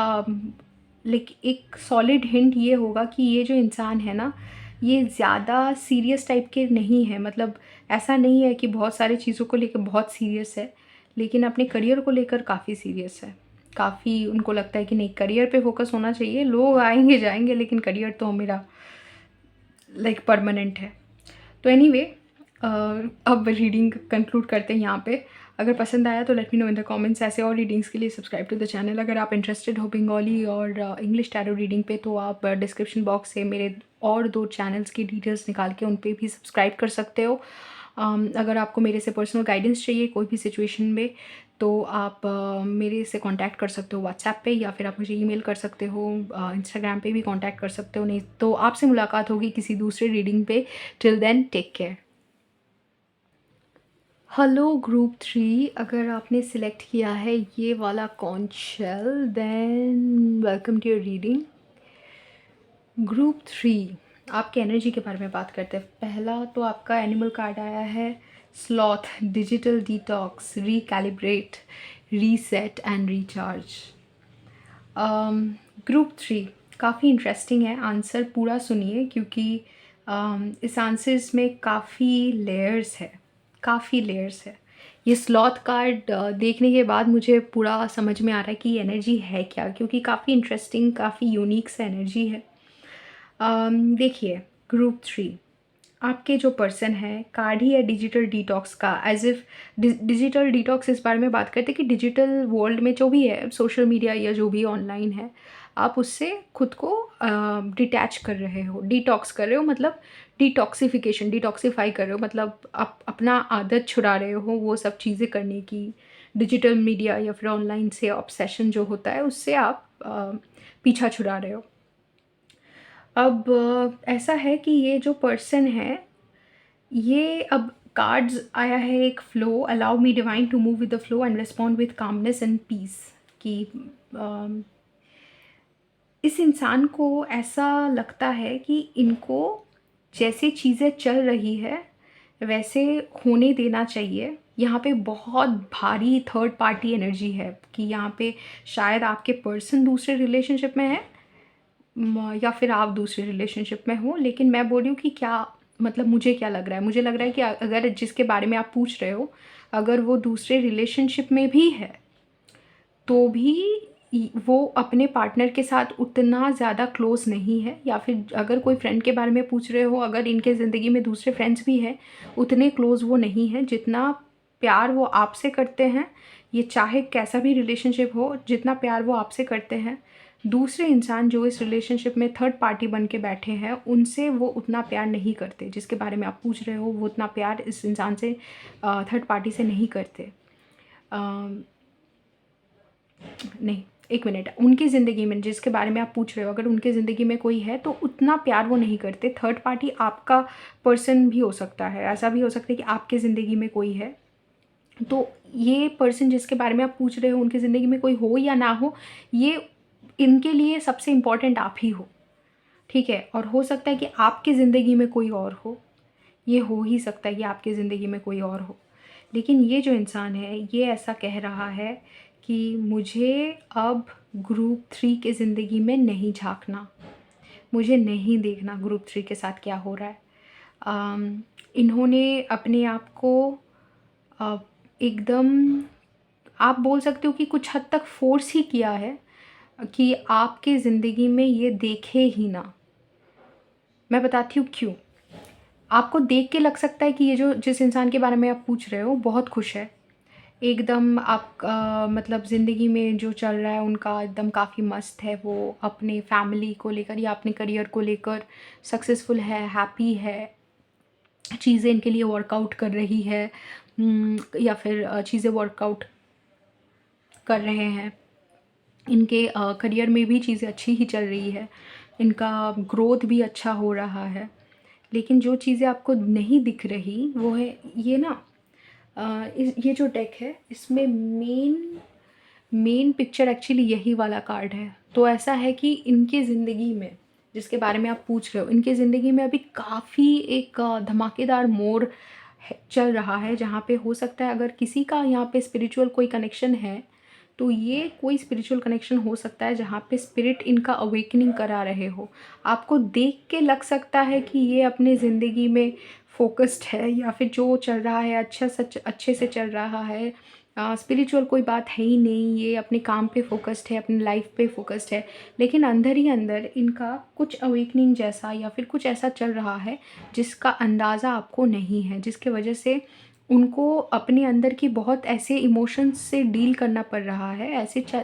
S1: लाइक एक सॉलिड हिंट ये होगा कि ये जो इंसान है ना, ये ज़्यादा सीरियस टाइप के नहीं है। मतलब ऐसा नहीं है कि बहुत सारी चीज़ों को लेकर बहुत सीरियस है, लेकिन अपने करियर को लेकर काफ़ी सीरियस है। काफ़ी उनको लगता है कि नहीं, करियर पे फोकस होना चाहिए, लोग आएंगे जाएंगे लेकिन करियर तो मेरा लाइक परमानेंट है। तो एनीवे, अब रीडिंग कंक्लूड करते हैं यहाँ पे। अगर पसंद आया तो let me know in the comments. ऐसे और रीडिंग्स के लिए सब्सक्राइब टू द चैनल। अगर आप इंटरेस्टेड हो बंगाली और इंग्लिश टैरो रीडिंग पे, तो आप डिस्क्रिप्शन बॉक्स से मेरे और 2 चैनल्स की डिटेल्स निकाल के उन पे भी सब्सक्राइब कर सकते हो। अगर आपको मेरे से पर्सनल गाइडेंस चाहिए कोई भी सिचुएशन में, तो आप मेरे से कांटेक्ट कर सकते हो व्हाट्सएप पे, या फिर आप मुझे ईमेल कर सकते हो, इंस्टाग्राम पे भी कांटेक्ट कर सकते हो। नहीं तो आपसे मुलाकात होगी किसी दूसरे रीडिंग पे। Till then, take care. Hello group 3, अगर आपने सिलेक्ट किया है ये वाला conch shell, then welcome to your reading. Group 3, आपके एनर्जी के बारे में बात करते हैं। पहला तो आपका एनिमल कार्ड आया है sloth, digital detox, recalibrate, reset and recharge. Group 3 काफ़ी इंटरेस्टिंग है। आंसर पूरा सुनिए, क्योंकि इस आंसर्स में काफ़ी लेयर्स है, काफ़ी लेयर्स है। ये स्लॉथ कार्ड देखने के बाद मुझे पूरा समझ में आ रहा है कि ये एनर्जी है क्या, क्योंकि काफ़ी इंटरेस्टिंग, काफ़ी यूनिक सा एनर्जी है। देखिए, ग्रुप 3, आपके जो पर्सन है, कार्ड ही है डिजिटल डिटॉक्स का। एज इफ़ डिजिटल डिटॉक्स इस बारे में बात करते हैं कि डिजिटल वर्ल्ड में जो भी है, सोशल मीडिया या जो भी ऑनलाइन है, आप उससे खुद को डिटैच कर रहे हो, डिटॉक्स कर रहे हो। मतलब डिटॉक्सिफिकेशन, डिटॉक्सिफाई कर रहे हो, मतलब आप अपना आदत छुड़ा रहे हो वो सब चीज़ें करने की। डिजिटल मीडिया या फिर ऑनलाइन से ऑब्सेशन जो होता है, उससे आप पीछा छुड़ा रहे हो। अब ऐसा है कि ये जो पर्सन है, ये अब कार्ड्स आया है एक flow, allow me divine to move with the flow and respond with calmness and peace. कि अम, इस इंसान को ऐसा लगता है कि इनको जैसे चीज़ें चल रही है वैसे होने देना चाहिए। यहाँ पे बहुत भारी थर्ड पार्टी एनर्जी है कि यहाँ पे शायद आपके पर्सन दूसरे रिलेशनशिप में है, या फिर आप दूसरे रिलेशनशिप में हो। लेकिन मैं बोल रही हूँ कि क्या मतलब, मुझे क्या लग रहा है, मुझे लग रहा है कि अगर जिसके बारे में आप पूछ रहे हो, अगर वो दूसरे रिलेशनशिप में भी है, तो भी वो अपने पार्टनर के साथ उतना ज़्यादा क्लोज नहीं है। या फिर अगर कोई फ्रेंड के बारे में पूछ रहे हो, अगर इनके ज़िंदगी में दूसरे फ्रेंड्स भी हैं, उतने क्लोज वो नहीं है जितना प्यार वो आपसे करते हैं। ये चाहे कैसा भी रिलेशनशिप हो, जितना प्यार वो आपसे करते हैं, दूसरे इंसान जो इस रिलेशनशिप में थर्ड पार्टी बन के बैठे हैं, उनसे वो उतना प्यार नहीं करते। जिसके बारे में आप पूछ रहे हो, वो उतना प्यार इस इंसान से, थर्ड पार्टी से नहीं करते। नहीं, एक मिनट, उनकी ज़िंदगी में जिसके बारे में आप पूछ रहे हो, अगर उनकी ज़िंदगी में कोई है, तो उतना प्यार वो नहीं करते। थर्ड पार्टी आपका पर्सन भी हो सकता है, ऐसा भी हो सकता है कि आपके ज़िंदगी में कोई है। तो ये पर्सन जिसके बारे में आप पूछ रहे हो, उनकी ज़िंदगी में कोई हो या ना हो, ये इनके लिए सबसे इम्पोर्टेंट आप ही हो, ठीक है। और हो सकता है कि आपकी ज़िंदगी में कोई और हो, ये हो ही सकता है कि आपकी ज़िंदगी में कोई और हो। लेकिन ये जो इंसान है, ये ऐसा कह रहा है कि मुझे अब ग्रुप 3 के ज़िंदगी में नहीं झाँकना, मुझे नहीं देखना ग्रुप 3 के साथ क्या हो रहा है। इन्होंने अपने आप को एकदम आप बोल सकते हो कि कुछ हद तक फ़ोर्स ही किया है कि आपके ज़िंदगी में ये देखे ही ना। मैं बताती हूँ क्यों? आपको देख के लग सकता है कि ये जो जिस इंसान के बारे में आप पूछ रहे हो बहुत खुश है। एकदम आप मतलब ज़िंदगी में जो चल रहा है उनका एकदम काफ़ी मस्त है, वो अपने फैमिली को लेकर या अपने करियर को लेकर सक्सेसफुल है, हैप्पी है, चीज़ें इनके लिए वर्कआउट कर रही है, या फिर चीज़ें वर्कआउट कर रहे हैं। इनके करियर में भी चीज़ें अच्छी ही चल रही है, इनका ग्रोथ भी अच्छा हो रहा है। लेकिन जो चीज़ें आपको नहीं दिख रही वो है ये ना, ये जो डेक है इसमें मेन मेन पिक्चर एक्चुअली यही वाला कार्ड है। तो ऐसा है कि इनकी ज़िंदगी में, जिसके बारे में आप पूछ रहे हो, इनकी ज़िंदगी में अभी काफ़ी एक धमाकेदार मोड़ चल रहा है, जहाँ पे हो सकता है अगर किसी का यहाँ पे स्पिरिचुअल कोई कनेक्शन है, तो ये कोई स्पिरिचुअल कनेक्शन हो सकता है जहाँ पे स्पिरिट इनका अवेकनिंग करा रहे हो। आपको देख के लग सकता है कि ये अपने ज़िंदगी में फोकस्ड है या फिर जो चल रहा है अच्छे से चल रहा है। स्पिरिचुअल कोई बात है ही नहीं, ये अपने काम पे फ़ोकस्ड है, अपनी लाइफ पे फ़ोकस्ड है। लेकिन अंदर ही अंदर इनका कुछ अवेकनिंग जैसा या फिर कुछ ऐसा चल रहा है जिसका अंदाज़ा आपको नहीं है, जिसके वजह से उनको अपने अंदर की बहुत ऐसे इमोशंस से डील करना पड़ रहा है,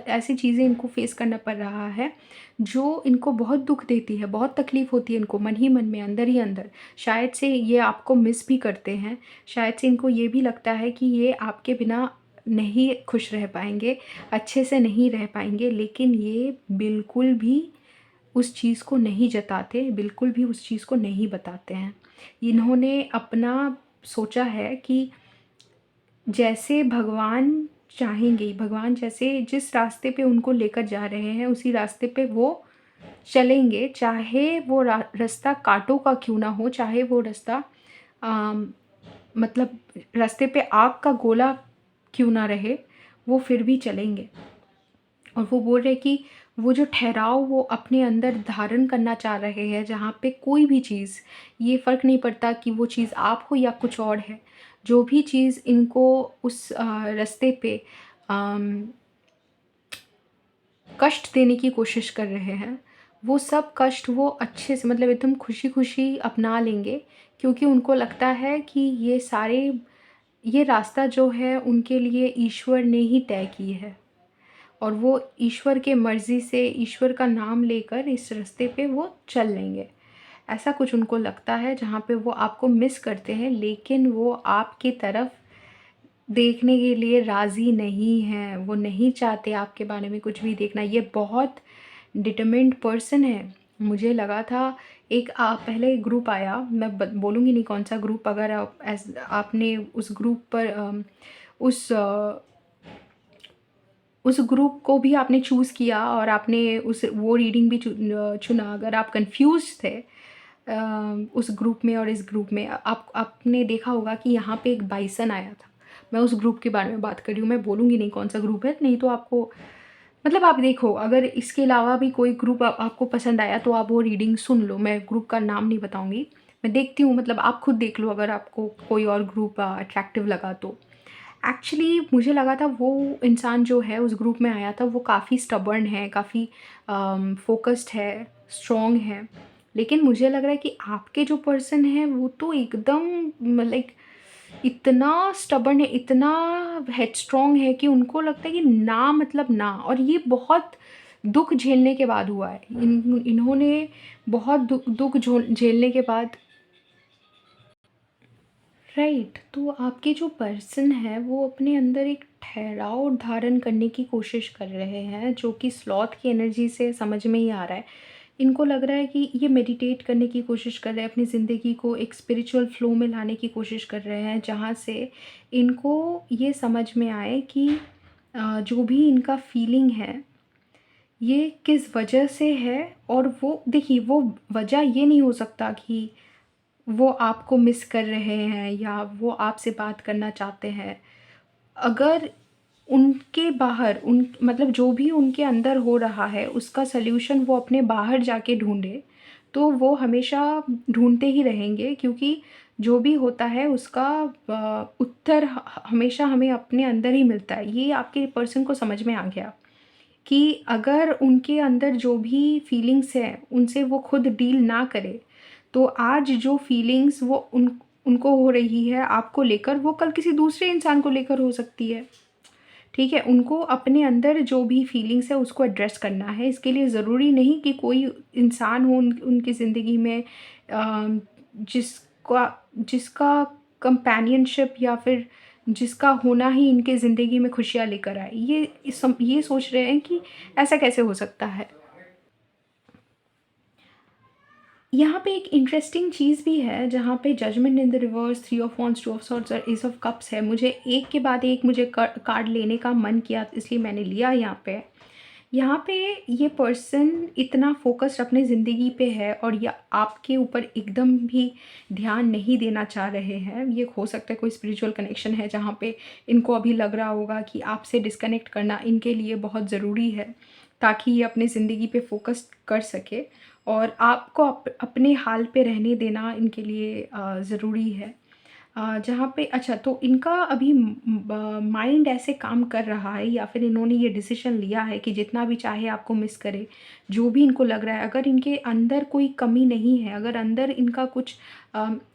S1: ऐसी चीज़ें इनको फेस करना पड़ रहा है जो इनको बहुत दुख देती है, बहुत तकलीफ़ होती है इनको मन ही मन में, अंदर ही अंदर। शायद से ये आपको मिस भी करते हैं, शायद से इनको ये भी लगता है कि ये आपके बिना नहीं खुश रह पाएँगे, अच्छे से नहीं रह पाएँगे, लेकिन ये बिल्कुल भी उस चीज़ को नहीं जताते, बिल्कुल भी उस चीज़ को नहीं बताते हैं। इन्होंने अपना सोचा है कि जैसे भगवान चाहेंगे, भगवान जैसे जिस रास्ते पे उनको लेकर जा रहे हैं, उसी रास्ते पे वो चलेंगे, चाहे वो रास्ता काँटों का क्यों ना हो, चाहे वो रास्ता अम, मतलब रास्ते पे आग का गोला क्यों ना रहे, वो फिर भी चलेंगे। और वो बोल रहे कि वो जो ठहराव वो अपने अंदर धारण करना चाह रहे हैं, जहाँ पे कोई भी चीज़, ये फ़र्क नहीं पड़ता कि वो चीज़ आप हो या कुछ और है। जो भी चीज़ इनको उस रास्ते पे अम, कष्ट देने की कोशिश कर रहे हैं, वो सब कष्ट वो अच्छे से मतलब एकदम खुशी-खुशी अपना लेंगे, क्योंकि उनको लगता है कि ये रास्ता जो है उनके लिए ईश्वर ने ही तय की है। और वो ईश्वर के मर्ज़ी से, ईश्वर का नाम लेकर इस रास्ते पे वो चल लेंगे। ऐसा कुछ उनको लगता है, जहाँ पे वो आपको मिस करते हैं, लेकिन वो आपकी तरफ देखने के लिए राज़ी नहीं हैं। वो नहीं चाहते आपके बारे में कुछ भी देखना। ये बहुत डिटरमिन्ड पर्सन है। मुझे लगा था एक पहले एक ग्रुप आया, मैं बोलूँगी नहीं कौन-सा ग्रुप, अगर आपने उस ग्रुप पर उस ग्रुप को भी आपने चूज़ किया और आपने उस वो रीडिंग भी चुना, अगर आप कन्फ्यूज़ थे उस ग्रुप में और इस ग्रुप में, आपने देखा होगा कि यहाँ पे एक बाइसन आया था। मैं उस ग्रुप के बारे में बात कर रही हूँ, मैं बोलूँगी नहीं कौन-सा ग्रुप है, नहीं तो आपको मतलब आप देखो, अगर इसके अलावा भी कोई ग्रुप आपको पसंद आया तो आप वो रीडिंग सुन लो, मैं ग्रुप का नाम नहीं बताऊँगी। मैं देखती हूँ, मतलब आप खुद देख लो अगर आपको कोई और ग्रुप अट्रैक्टिव लगा तो। एक्चुअली मुझे लगा था वो इंसान जो है उस ग्रुप में आया था वो काफ़ी स्टबर्न है, काफ़ी फ़ोकस्ड है, स्ट्रॉन्ग है। लेकिन मुझे लग रहा है कि आपके जो पर्सन है वो तो एकदम लाइक इतना स्टबर्न है, इतना हेडस्ट्रॉन्ग है कि उनको लगता है कि ना मतलब ना, और ये बहुत दुःख झेलने के बाद हुआ है। इन्होंने बहुत दुःख झेलने के बाद, राइट, तो आपके जो पर्सन है वो अपने अंदर एक ठहराव धारण करने की कोशिश कर रहे हैं, जो कि स्लॉथ की एनर्जी से समझ में ही आ रहा है। इनको लग रहा है कि ये मेडिटेट करने की कोशिश कर रहे हैं, अपनी ज़िंदगी को एक स्पिरिचुअल फ्लो में लाने की कोशिश कर रहे हैं, जहाँ से इनको ये समझ में आए कि जो भी इनका फीलिंग है ये किस वजह से है। और वो देखिए, वो वजह ये नहीं हो सकता कि वो आपको मिस कर रहे हैं या वो आपसे बात करना चाहते हैं। अगर उनके बाहर उन मतलब जो भी उनके अंदर हो रहा है उसका सॉल्यूशन वो अपने बाहर जाके ढूँढे, तो वो हमेशा ढूँढते ही रहेंगे, क्योंकि जो भी होता है उसका उत्तर हमेशा हमें अपने अंदर ही मिलता है। ये आपके पर्सन को समझ में आ गया कि अगर उनके अंदर जो भी फीलिंग्स हैं, उनसे वो खुद डील ना करे, तो आज जो फीलिंग्स वो उनको हो रही है आपको लेकर, वो कल किसी दूसरे इंसान को लेकर हो सकती है। ठीक है? उनको अपने अंदर जो भी फीलिंग्स है उसको एड्रेस करना है। इसके लिए ज़रूरी नहीं कि कोई इंसान हो उनकी ज़िंदगी में जिसका जिसका कंपेनियनशिप या फिर जिसका होना ही इनके ज़िंदगी में खुशियाँ लेकर आए। ये सोच रहे हैं कि ऐसा कैसे हो सकता है? यहाँ पे एक इंटरेस्टिंग चीज़ भी है, जहाँ पे judgement in the reverse, three of wands, two of swords और एस ऑफ कप्स है। मुझे एक के बाद एक मुझे कार्ड लेने का मन किया, इसलिए मैंने लिया यहाँ पे। यहाँ पे ये पर्सन इतना फ़ोकस्ड अपनी ज़िंदगी पे है और या आपके ऊपर एकदम भी ध्यान नहीं देना चाह रहे हैं। ये हो सकता है कोई स्पिरिचुअल कनेक्शन है, जहाँ पे इनको अभी लग रहा होगा कि आपसे डिस्कनेक्ट करना इनके लिए बहुत ज़रूरी है, ताकि ये अपनी ज़िंदगी पे फ़ोकस कर सके, और आपको अपने हाल पे रहने देना इनके लिए ज़रूरी है। जहाँ पे अच्छा, तो इनका अभी माइंड ऐसे काम कर रहा है, या फिर इन्होंने ये डिसीजन लिया है कि जितना भी चाहे आपको मिस करे, जो भी इनको लग रहा है, अगर इनके अंदर कोई कमी नहीं है, अगर अंदर इनका कुछ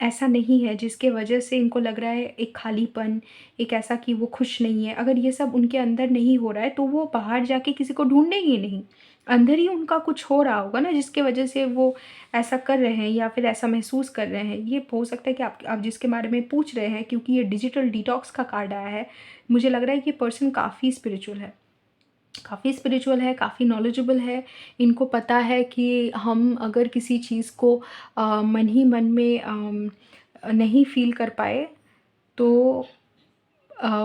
S1: ऐसा नहीं है जिसके वजह से इनको लग रहा है एक खालीपन, एक ऐसा कि वो खुश नहीं है, अगर ये सब उनके अंदर नहीं हो रहा है, तो वो बाहर जाके किसी को ढूँढेंगे नहीं। अंदर ही उनका कुछ हो रहा होगा ना, जिसके वजह से वो ऐसा कर रहे हैं या फिर ऐसा महसूस कर रहे हैं। ये हो सकता है कि आप जिसके बारे में पूछ रहे हैं, क्योंकि ये डिजिटल डिटॉक्स का कार्ड आया है, मुझे लग रहा है कि पर्सन काफ़ी स्पिरिचुअल है। काफ़ी स्पिरिचुअल है, काफ़ी नॉलेजेबल है। इनको पता है कि हम अगर किसी चीज़ को मन ही मन में नहीं फ़ील कर पाए, तो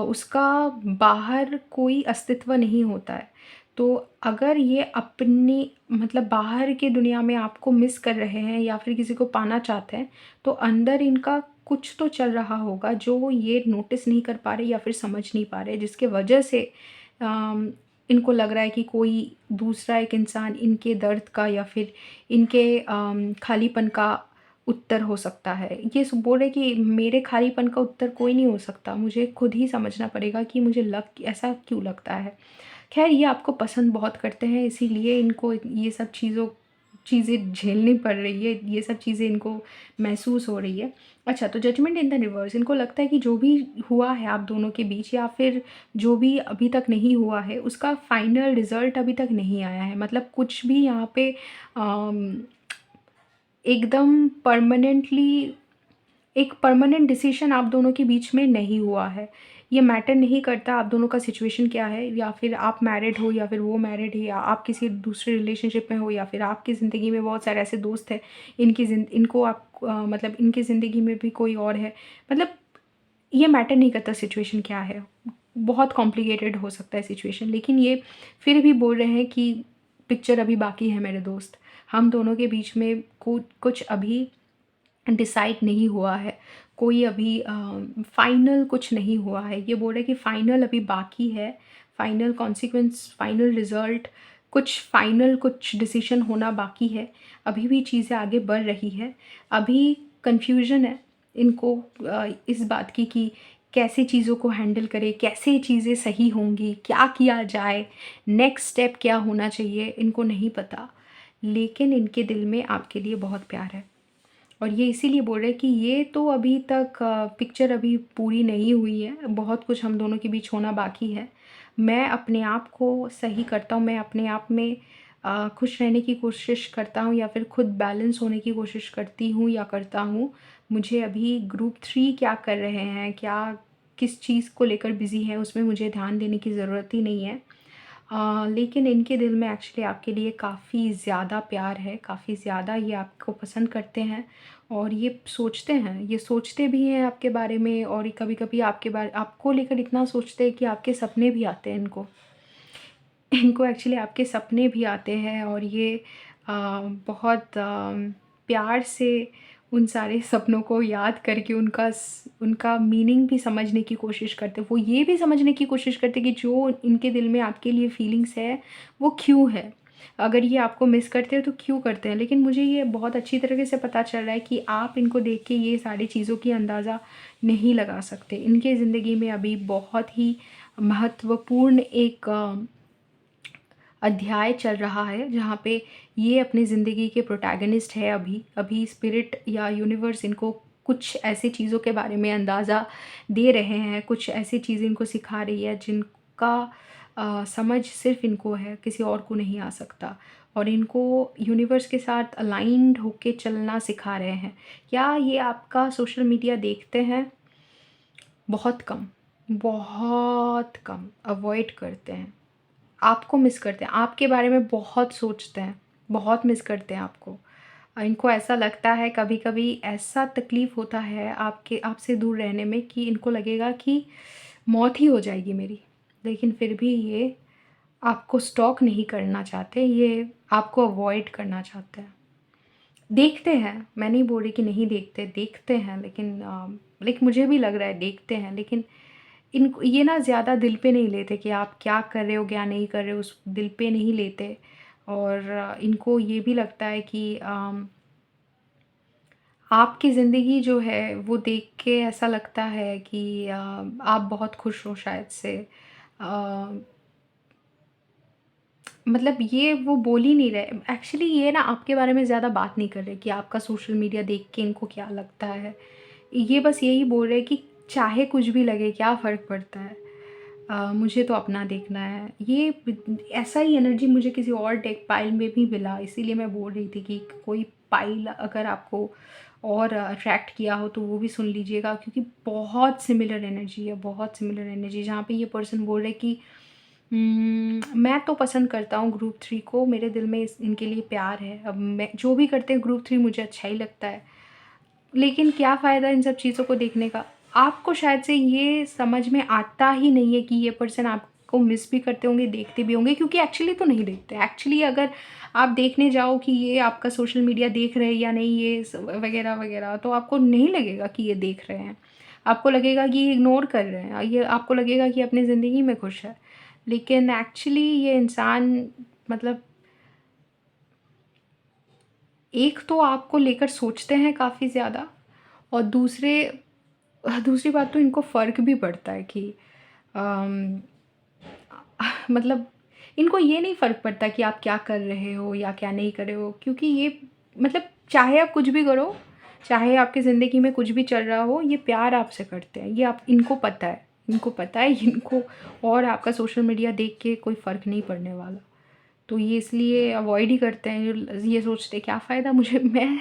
S1: उसका बाहर कोई अस्तित्व नहीं होता है। तो अगर ये अपनी मतलब बाहर की दुनिया में आपको मिस कर रहे हैं या फिर किसी को पाना चाहते हैं, तो अंदर इनका कुछ तो चल रहा होगा जो ये नोटिस नहीं कर पा रहे या फिर समझ नहीं पा रहे, जिसके वजह से अम, इनको लग रहा है कि कोई दूसरा एक इंसान इनके दर्द का या फिर इनके खालीपन का उत्तर हो सकता है। ये बोल रहे कि मेरे खालीपन का उत्तर कोई नहीं हो सकता, मुझे खुद ही समझना पड़ेगा कि मुझे ऐसा क्यों लगता है। ख़ैर, ये आपको पसंद बहुत करते हैं, इसीलिए इनको ये सब चीज़ें झेलनी पड़ रही है, ये सब चीज़ें इनको महसूस हो रही है। अच्छा, तो जजमेंट इन द रिवर्स, इनको लगता है कि जो भी हुआ है आप दोनों के बीच, या फिर जो भी अभी तक नहीं हुआ है, उसका फाइनल रिज़ल्ट अभी तक नहीं आया है। मतलब कुछ भी यहाँ पे अम एकदम एक परमानेंट डिसीजन आप दोनों के बीच में नहीं हुआ है। ये मैटर नहीं करता आप दोनों का सिचुएशन क्या है, या फिर आप मैरिड हो या फिर वो मैरिड है, या आप किसी दूसरे रिलेशनशिप में हो, या फिर आपकी ज़िंदगी में बहुत सारे ऐसे दोस्त हैं, इनको आप मतलब इनकी ज़िंदगी में भी कोई और है। मतलब ये मैटर नहीं करता सिचुएशन क्या है। बहुत कॉम्प्लिकेटेड हो सकता है सिचुएशन, लेकिन ये फिर भी बोल रहे हैं कि पिक्चर अभी बाकी है मेरे दोस्त। हम दोनों के बीच में कुछ अभी डिसाइड नहीं हुआ है। कोई अभी फाइनल कुछ नहीं हुआ है। ये बोल रहे हैं कि फाइनल अभी बाकी है। फाइनल कॉन्सिक्वेंस, फाइनल रिज़ल्ट, कुछ डिसीज़न होना बाकी है। अभी भी चीज़ें आगे बढ़ रही है। अभी कन्फ्यूज़न है इनको इस बात की कि कैसे चीज़ों को हैंडल करें, कैसे चीज़ें सही होंगी, क्या किया जाए, नेक्स्ट स्टेप क्या होना चाहिए, इनको नहीं पता। लेकिन इनके दिल में आपके लिए बहुत प्यार है। और ये इसीलिए बोल रहे हैं कि ये तो अभी तक पिक्चर अभी पूरी नहीं हुई है, बहुत कुछ हम दोनों के बीच होना बाकी है। मैं अपने आप को सही करता हूँ, मैं अपने आप में खुश रहने की कोशिश करता हूँ, या फिर खुद बैलेंस होने की कोशिश करती हूँ या करता हूँ। मुझे अभी ग्रुप 3 क्या कर रहे हैं, क्या किस चीज़ को लेकर बिज़ी हैं, उसमें मुझे ध्यान देने की ज़रूरत ही नहीं है। लेकिन इनके दिल में एक्चुअली आपके लिए काफ़ी ज़्यादा प्यार है, काफ़ी ज़्यादा ये आपको पसंद करते हैं, और ये सोचते भी हैं आपके बारे में, और ये कभी-कभी आपको लेकर इतना सोचते हैं कि आपके सपने भी आते हैं इनको। इनको एक्चुअली आपके सपने भी आते हैं, और ये बहुत प्यार से उन सारे सपनों को याद करके उनका मीनिंग भी समझने की कोशिश करते हैं। वो ये भी समझने की कोशिश करते हैं कि जो इनके दिल में आपके लिए फीलिंग्स है, वो क्यों है। अगर ये आपको मिस करते हैं तो क्यों करते हैं? लेकिन मुझे ये बहुत अच्छी तरीके से पता चल रहा है कि आप इनको देख के ये सारी चीज़ों की अंदाज़ा नहीं लगा सकते। इनके ज़िंदगी में अभी बहुत ही महत्वपूर्ण एक अध्याय चल रहा है, जहाँ पे ये अपनी ज़िंदगी के प्रोटैगनिस्ट है अभी। अभी स्पिरिट या यूनिवर्स इनको कुछ ऐसी चीज़ों के बारे में अंदाज़ा दे रहे हैं, कुछ ऐसी चीज़ें इनको सिखा रही है जिनका समझ सिर्फ़ इनको है, किसी और को नहीं आ सकता। और इनको यूनिवर्स के साथ अलाइन्ड होके चलना सिखा रहे हैं। क्या ये आपका सोशल मीडिया देखते हैं? बहुत कम, बहुत कम अवॉइड करते हैं। आपको मिस करते हैं, आपके बारे में बहुत सोचते हैं, बहुत मिस करते हैं आपको। इनको ऐसा लगता है, कभी-कभी ऐसा तकलीफ़ होता है आपसे दूर रहने में कि इनको लगेगा कि मौत ही हो जाएगी मेरी। लेकिन फिर भी ये आपको स्टॉक नहीं करना चाहते, ये आपको अवॉइड करना चाहते हैं। देखते हैं, मैं नहीं बोल रही कि नहीं देखते, देखते हैं, लेकिन मुझे भी लग रहा है देखते हैं, लेकिन इनको ये ना ज़्यादा दिल पे नहीं लेते कि आप क्या कर रहे हो, क्या नहीं कर रहे हो, उस दिल पे नहीं लेते। और इनको ये भी लगता है कि आपकी ज़िंदगी जो है वो देख के ऐसा लगता है कि आप बहुत खुश हो शायद से। अ, मतलब ये वो बोल ही नहीं रहे। एक्चुअली ये ना आपके बारे में ज़्यादा बात नहीं कर रहे कि आपका सोशल मीडिया देख के इनको क्या लगता है। ये बस यही बोल रहे हैं कि चाहे कुछ भी लगे, क्या फ़र्क पड़ता है? मुझे तो अपना देखना है। ये ऐसा ही एनर्जी मुझे किसी और डेक पाइल में भी मिला, इसीलिए मैं बोल रही थी कि कोई पाइल अगर आपको और अट्रैक्ट किया हो तो वो भी सुन लीजिएगा, क्योंकि बहुत सिमिलर एनर्जी है, बहुत सिमिलर एनर्जी। जहाँ पे ये पर्सन बोल रहे कि मैं तो पसंद करता हूँ ग्रुप 3 को, मेरे दिल में इनके लिए प्यार है। अब मैं जो भी करते हैं ग्रुप 3 मुझे अच्छा ही लगता है। लेकिन क्या फ़ायदा इन सब चीज़ों को देखने का? आपको शायद से ये समझ में आता ही नहीं है कि ये पर्सन आपको मिस भी करते होंगे, देखते भी होंगे, क्योंकि एक्चुअली तो नहीं देखते। एक्चुअली अगर आप देखने जाओ कि ये आपका सोशल मीडिया देख रहे हैं या नहीं, ये वगैरह-वगैरह, तो आपको नहीं लगेगा कि ये देख रहे हैं। आपको लगेगा कि ये इग्नोर कर रहे हैं। ये आपको लगेगा कि अपनी ज़िंदगी में खुश है। लेकिन एक्चुअली ये इंसान, मतलब एक तो आपको लेकर सोचते हैं काफ़ी ज़्यादा, और दूसरी बात तो इनको फ़र्क भी पड़ता है कि अम, मतलब इनको ये नहीं फ़र्क पड़ता कि आप क्या कर रहे हो या क्या नहीं कर रहे हो, क्योंकि ये, मतलब चाहे आप कुछ भी करो, चाहे आपकी ज़िंदगी में कुछ भी चल रहा हो, ये प्यार आपसे करते हैं। ये आप इनको पता है, इनको पता है इनको, और आपका सोशल मीडिया देख के कोई फ़र्क नहीं पड़ने वाला। तो ये इसलिए अवॉइड ही करते हैं। ये सोचते हैं क्या फ़ायदा मुझे, मैं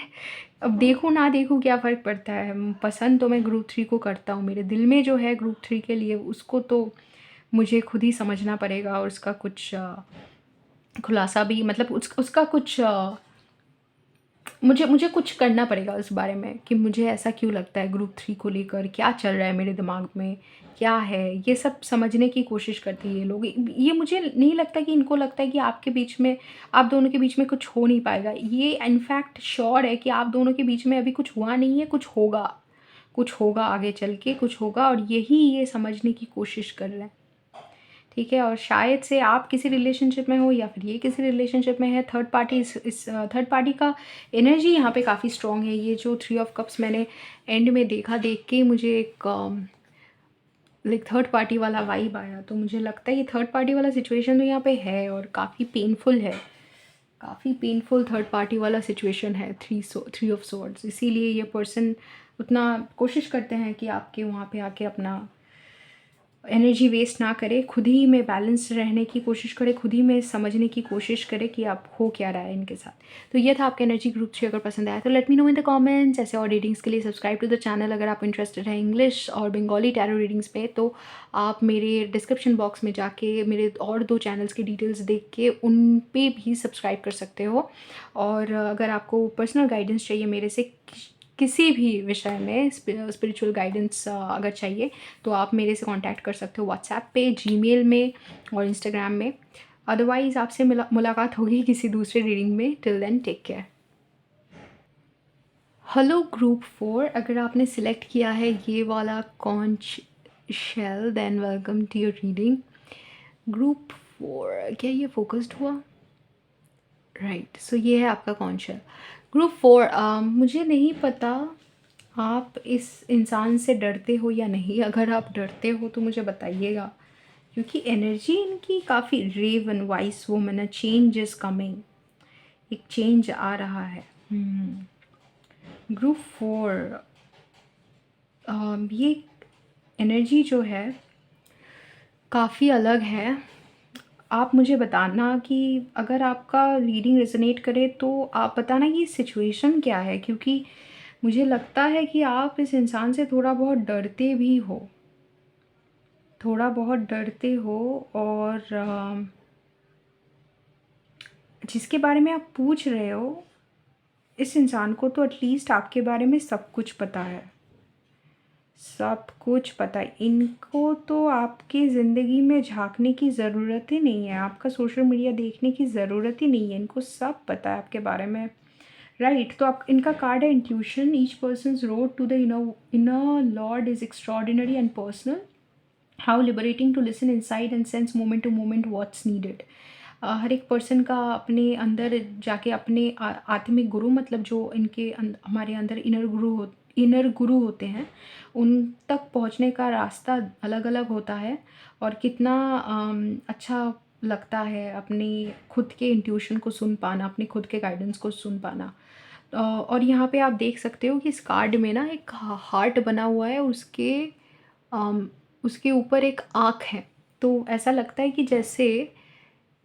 S1: अब देखूँ ना देखूँ क्या फ़र्क पड़ता है। पसंद तो मैं ग्रुप 3 को करता हूँ, मेरे दिल में जो है ग्रुप 3 के लिए, उसको तो मुझे खुद ही समझना पड़ेगा, और उसका कुछ खुलासा भी, मतलब उसका कुछ मुझे मुझे कुछ करना पड़ेगा उस बारे में कि मुझे ऐसा क्यों लगता है ग्रुप 3 को लेकर, क्या चल रहा है मेरे दिमाग में, क्या है? ये सब समझने की कोशिश करते हैं ये लोग। ये मुझे नहीं लगता कि इनको लगता है कि आपके बीच में, आप दोनों के बीच में कुछ हो नहीं पाएगा। ये इनफैक्ट श्योर है कि आप दोनों के बीच में अभी कुछ हुआ नहीं है, कुछ होगा। कुछ होगा आगे चल के, कुछ होगा, और यही ये समझने की कोशिश कर रहे हैं। ठीक है? और शायद से आप किसी रिलेशनशिप में हो या फिर ये किसी रिलेशनशिप में है। थर्ड पार्टी, इस थर्ड पार्टी का एनर्जी यहाँ पे काफ़ी स्ट्रॉन्ग है। ये जो 3 ऑफ कप्स मैंने एंड में देखा, देख के मुझे एक लाइक थर्ड पार्टी वाला वाइब आया। तो मुझे लगता है ये थर्ड पार्टी वाला सिचुएशन तो यहाँ पे है, और काफ़ी पेनफुल है। काफ़ी पेनफुल थर्ड पार्टी वाला सिचुएशन है, 3 ऑफ सॉर्ड्स। इसीलिए ये पर्सन उतना कोशिश करते हैं कि आपके वहाँ पे आके अपना एनर्जी वेस्ट ना करे, खुद ही में बैलेंस रहने की कोशिश करे, खुद ही में समझने की कोशिश करे कि आप हो क्या रहा है इनके साथ। तो ये था आपका एनर्जी ग्रुप 3। अगर पसंद आया तो let me know in the comments. ऐसे और रीडिंग्स के लिए सब्सक्राइब टू द चैनल। अगर आप इंटरेस्टेड हैं इंग्लिश और बंगाली टैरो रीडिंग्स पे, तो आप मेरे डिस्क्रिप्शन बॉक्स में जाके मेरे और 2 चैनल्स की डिटेल्स देख के उन पे भी सब्सक्राइब कर सकते हो। और अगर आपको पर्सनल गाइडेंस चाहिए मेरे से किसी भी विषय में, स्पिरिचुअल गाइडेंस अगर चाहिए, तो आप मेरे से कांटेक्ट कर सकते हो व्हाट्सएप पे, जीमेल में और इंस्टाग्राम में। अदरवाइज़ आपसे मुलाकात होगी किसी दूसरे रीडिंग में। Till then take care. Hello group 4, अगर आपने सिलेक्ट किया है ये वाला conch shell, then welcome to your reading. Group 4, क्या ये फोकस्ड हुआ? राइट, सो ये है आपका कॉन्शियल। ग्रुप 4, मुझे नहीं पता आप इस इंसान से डरते हो या नहीं। अगर आप डरते हो तो मुझे बताइएगा, क्योंकि एनर्जी इनकी काफ़ी रेव and wise woman, a change is coming, एक चेंज आ रहा है। ग्रुप 4, ये एनर्जी जो है काफ़ी अलग है। आप मुझे बताना कि अगर आपका रीडिंग रेजोनेट करे तो आप बताना कि सिचुएशन क्या है, क्योंकि मुझे लगता है कि आप इस इंसान से थोड़ा बहुत डरते भी हो, थोड़ा बहुत डरते हो। और जिसके बारे में आप पूछ रहे हो, इस इंसान को तो एटलीस्ट आपके बारे में सब कुछ पता है, सब कुछ पता है। इनको तो आपकी ज़िंदगी में झाँकने की ज़रूरत ही नहीं है, आपका सोशल मीडिया देखने की ज़रूरत ही नहीं है, इनको सब पता है आपके बारे में। राइट, तो आप इनका कार्ड है intuition. Each persons road to the inner lord is extraordinary and personal, how liberating to listen inside and sense moment to moment what's needed. हर एक पर्सन का अपने अंदर जाके अपने आत्मिक गुरु, मतलब जो इनके हमारे अंदर इनर गुरु होते हैं, उन तक पहुंचने का रास्ता अलग अलग होता है। और कितना अच्छा लगता है अपने खुद के इंट्यूशन को सुन पाना, अपने खुद के गाइडेंस को सुन पाना। और यहाँ पे आप देख सकते हो कि इस कार्ड में ना एक हार्ट बना हुआ है, अम, उसके ऊपर एक आँख है। तो ऐसा लगता है कि जैसे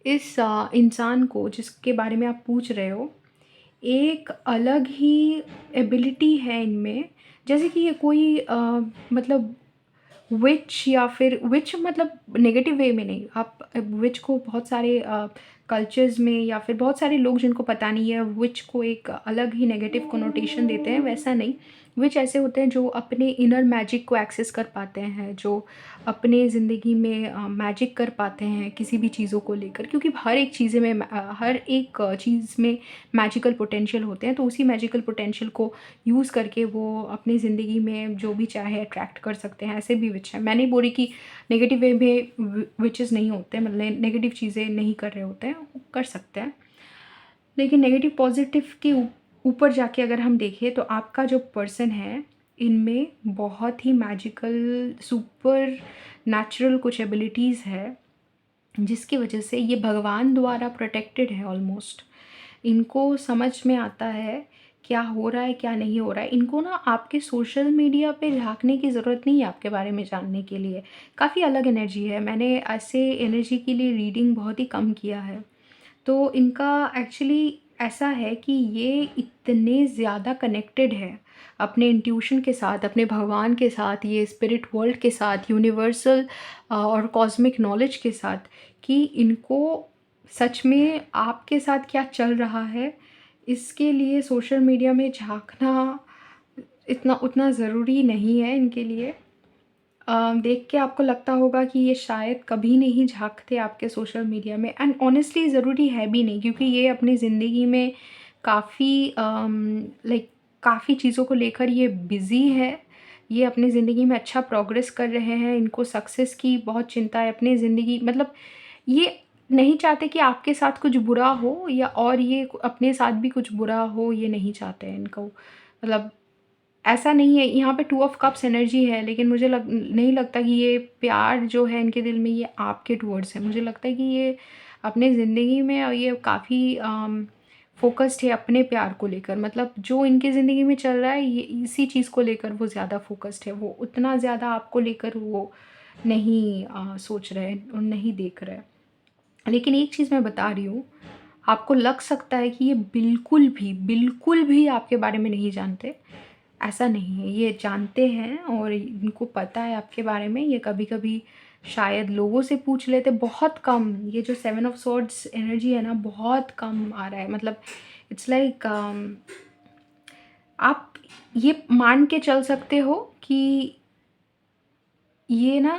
S1: इस इंसान को जिसके बारे में आप पूछ रहे हो, एक अलग ही एबिलिटी है इनमें। जैसे कि ये कोई मतलब विच, या फिर विच मतलब नेगेटिव वे में नहीं। आप विच को बहुत सारे कल्चर्स में, या फिर बहुत सारे लोग जिनको पता नहीं है, विच को एक अलग ही नेगेटिव कोनोटेशन देते हैं, वैसा नहीं। विच ऐसे होते हैं जो अपने इनर मैजिक को एक्सेस कर पाते हैं, जो अपने ज़िंदगी में मैजिक कर पाते हैं किसी भी चीज़ों को लेकर, क्योंकि हर एक चीज़ में मैजिकल पोटेंशियल होते हैं। तो उसी मैजिकल पोटेंशियल को यूज़ करके वो अपनी ज़िंदगी में जो भी चाहे अट्रैक्ट कर सकते हैं। ऐसे भी विच है, मैं नहीं बोल रही कि नेगेटिव वे में विचेस नहीं होते, मतलब नेगेटिव चीज़ें नहीं कर रहे होते हैं, वो कर सकते हैं। लेकिन नेगेटिव पॉजिटिव के ऊपर जाके अगर हम देखें, तो आपका जो पर्सन है, इनमें बहुत ही मैजिकल सुपर नेचुरल कुछ एबिलिटीज़ है, जिसकी वजह से ये भगवान द्वारा प्रोटेक्टेड है ऑलमोस्ट। इनको समझ में आता है क्या हो रहा है, क्या नहीं हो रहा है। इनको ना आपके सोशल मीडिया पे झाँकने की ज़रूरत नहीं है आपके बारे में जानने के लिए। काफ़ी अलग एनर्जी है, मैंने ऐसे एनर्जी के लिए रीडिंग बहुत ही कम किया है। तो इनका एक्चुअली ऐसा है कि ये इतने ज़्यादा कनेक्टेड है अपने इंट्यूशन के साथ, अपने भगवान के साथ, ये स्पिरिट वर्ल्ड के साथ, यूनिवर्सल और कॉस्मिक नॉलेज के साथ, कि इनको सच में आपके साथ क्या चल रहा है, इसके लिए सोशल मीडिया में झाँकना इतना उतना ज़रूरी नहीं है इनके लिए। देख के आपको लगता होगा कि ये शायद कभी नहीं झाँकते आपके सोशल मीडिया में, एंड ऑनेस्टली ज़रूरी है भी नहीं, क्योंकि ये अपनी ज़िंदगी में काफ़ी लाइक काफ़ी चीज़ों को लेकर ये बिज़ी है। ये अपनी ज़िंदगी में अच्छा प्रोग्रेस कर रहे हैं, इनको सक्सेस की बहुत चिंता है अपनी ज़िंदगी, मतलब ये नहीं चाहते कि आपके साथ कुछ बुरा हो, या और ये अपने साथ भी कुछ बुरा हो, ये नहीं चाहते हैं इनको। मतलब ऐसा नहीं है, यहाँ पे 2 ऑफ कप्स एनर्जी है, लेकिन मुझे नहीं लगता कि ये प्यार जो है इनके दिल में, ये आपके टुवर्ड्स है। मुझे लगता है कि ये अपने ज़िंदगी में ये काफ़ी फ़ोकस्ड है अपने प्यार को लेकर। मतलब जो इनकी ज़िंदगी में चल रहा है, ये इसी चीज़ को लेकर वो ज़्यादा फ़ोकस्ड है। वो उतना ज़्यादा आपको लेकर वो नहीं सोच रहे हैं और नहीं देख रहे हैं। लेकिन एक चीज़ मैं बता रही हूँ, आपको लग सकता है कि ये बिल्कुल भी आपके बारे में नहीं जानते। ऐसा नहीं है, ये जानते हैं और इनको पता है आपके बारे में। ये कभी-कभी शायद लोगों से पूछ लेते, बहुत कम। ये जो 7 ऑफ स्वॉर्ड्स एनर्जी है ना, बहुत कम आ रहा है। मतलब इट्स लाइक आप ये मान के चल सकते हो कि ये ना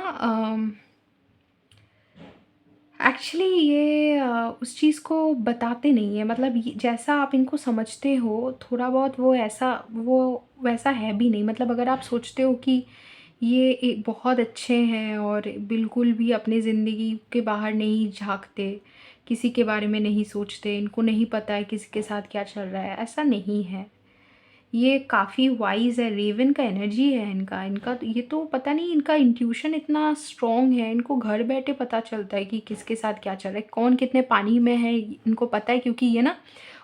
S1: एक्चुअली ये उस चीज़ को बताते नहीं हैं। मतलब ये जैसा आप इनको समझते हो थोड़ा बहुत, वो वैसा है भी नहीं। मतलब अगर आप सोचते हो कि ये एक बहुत अच्छे हैं और बिल्कुल भी अपनी ज़िंदगी के बाहर नहीं झाँकते, किसी के बारे में नहीं सोचते, इनको नहीं पता है किसी के साथ क्या चल रहा है, ऐसा नहीं है। ये काफ़ी वाइज़ है, रेवन का एनर्जी है इनका। इनका तो ये तो पता नहीं, इनका इंट्यूशन इतना स्ट्रॉन्ग है, इनको घर बैठे पता चलता है कि किसके साथ क्या चल रहा है, कौन कितने पानी में है, इनको पता है, क्योंकि ये ना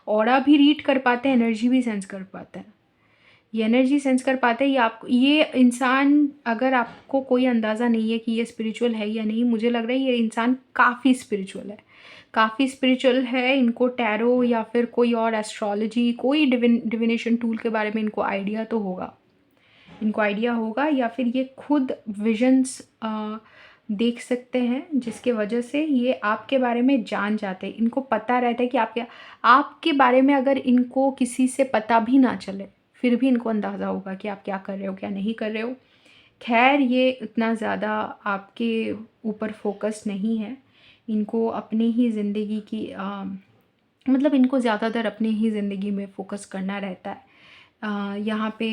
S1: ऑरा भी रीड कर पाते हैं, एनर्जी भी सेंस कर पाते हैं। ये एनर्जी सेंस कर पाते हैं। ये इंसान, अगर आपको कोई अंदाज़ा नहीं है कि ये स्पिरिचुअल है या नहीं, मुझे लग रहा है ये इंसान काफ़ी स्पिरिचुअल है, काफ़ी स्पिरिचुअल है। इनको टैरो या फिर कोई और एस्ट्रोलॉजी, कोई डिविनेशन टूल के बारे में इनको आइडिया तो होगा, इनको आइडिया होगा, या फिर ये खुद विजन्स देख सकते हैं, जिसके वजह से ये आपके बारे में जान जाते हैं। इनको पता रहता है कि आपके बारे में अगर इनको किसी से पता भी ना चले, फिर भी इनको अंदाज़ा होगा कि आप क्या कर रहे हो, क्या नहीं कर रहे हो। खैर, ये इतना ज़्यादा आपके ऊपर फोकस नहीं है। इनको अपनी ही ज़िंदगी की मतलब इनको ज़्यादातर अपनी ही ज़िंदगी में फ़ोकस करना रहता है। यहाँ पे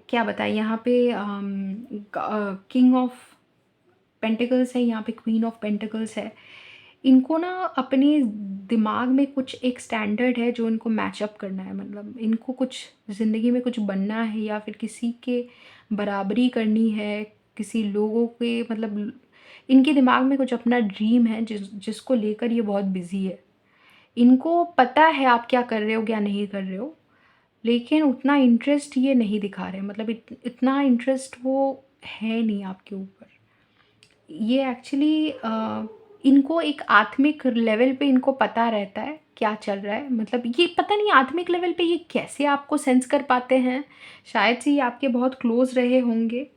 S1: क्या बताएं, यहाँ पे किंग ऑफ पेंटिकल्स है, यहाँ पे क्वीन ऑफ पेंटिकल्स है। इनको ना अपने दिमाग में कुछ एक स्टैंडर्ड है जो इनको मैचअप करना है, मतलब इनको कुछ ज़िंदगी में कुछ बनना है, या फिर किसी के बराबरी करनी है, किसी लोगों के, मतलब इनके दिमाग में कुछ अपना ड्रीम है जिसको लेकर ये बहुत बिजी है। इनको पता है आप क्या कर रहे हो, क्या नहीं कर रहे हो, लेकिन उतना इंटरेस्ट ये नहीं दिखा रहे, मतलब इतना इंटरेस्ट वो है नहीं आपके ऊपर। ये एक्चुअली इनको एक आत्मिक लेवल पे इनको पता रहता है क्या चल रहा है, मतलब ये पता नहीं आत्मिक लेवल पे ये कैसे आपको सेंस कर पाते हैं। शायद से ये आपके बहुत क्लोज रहे होंगे,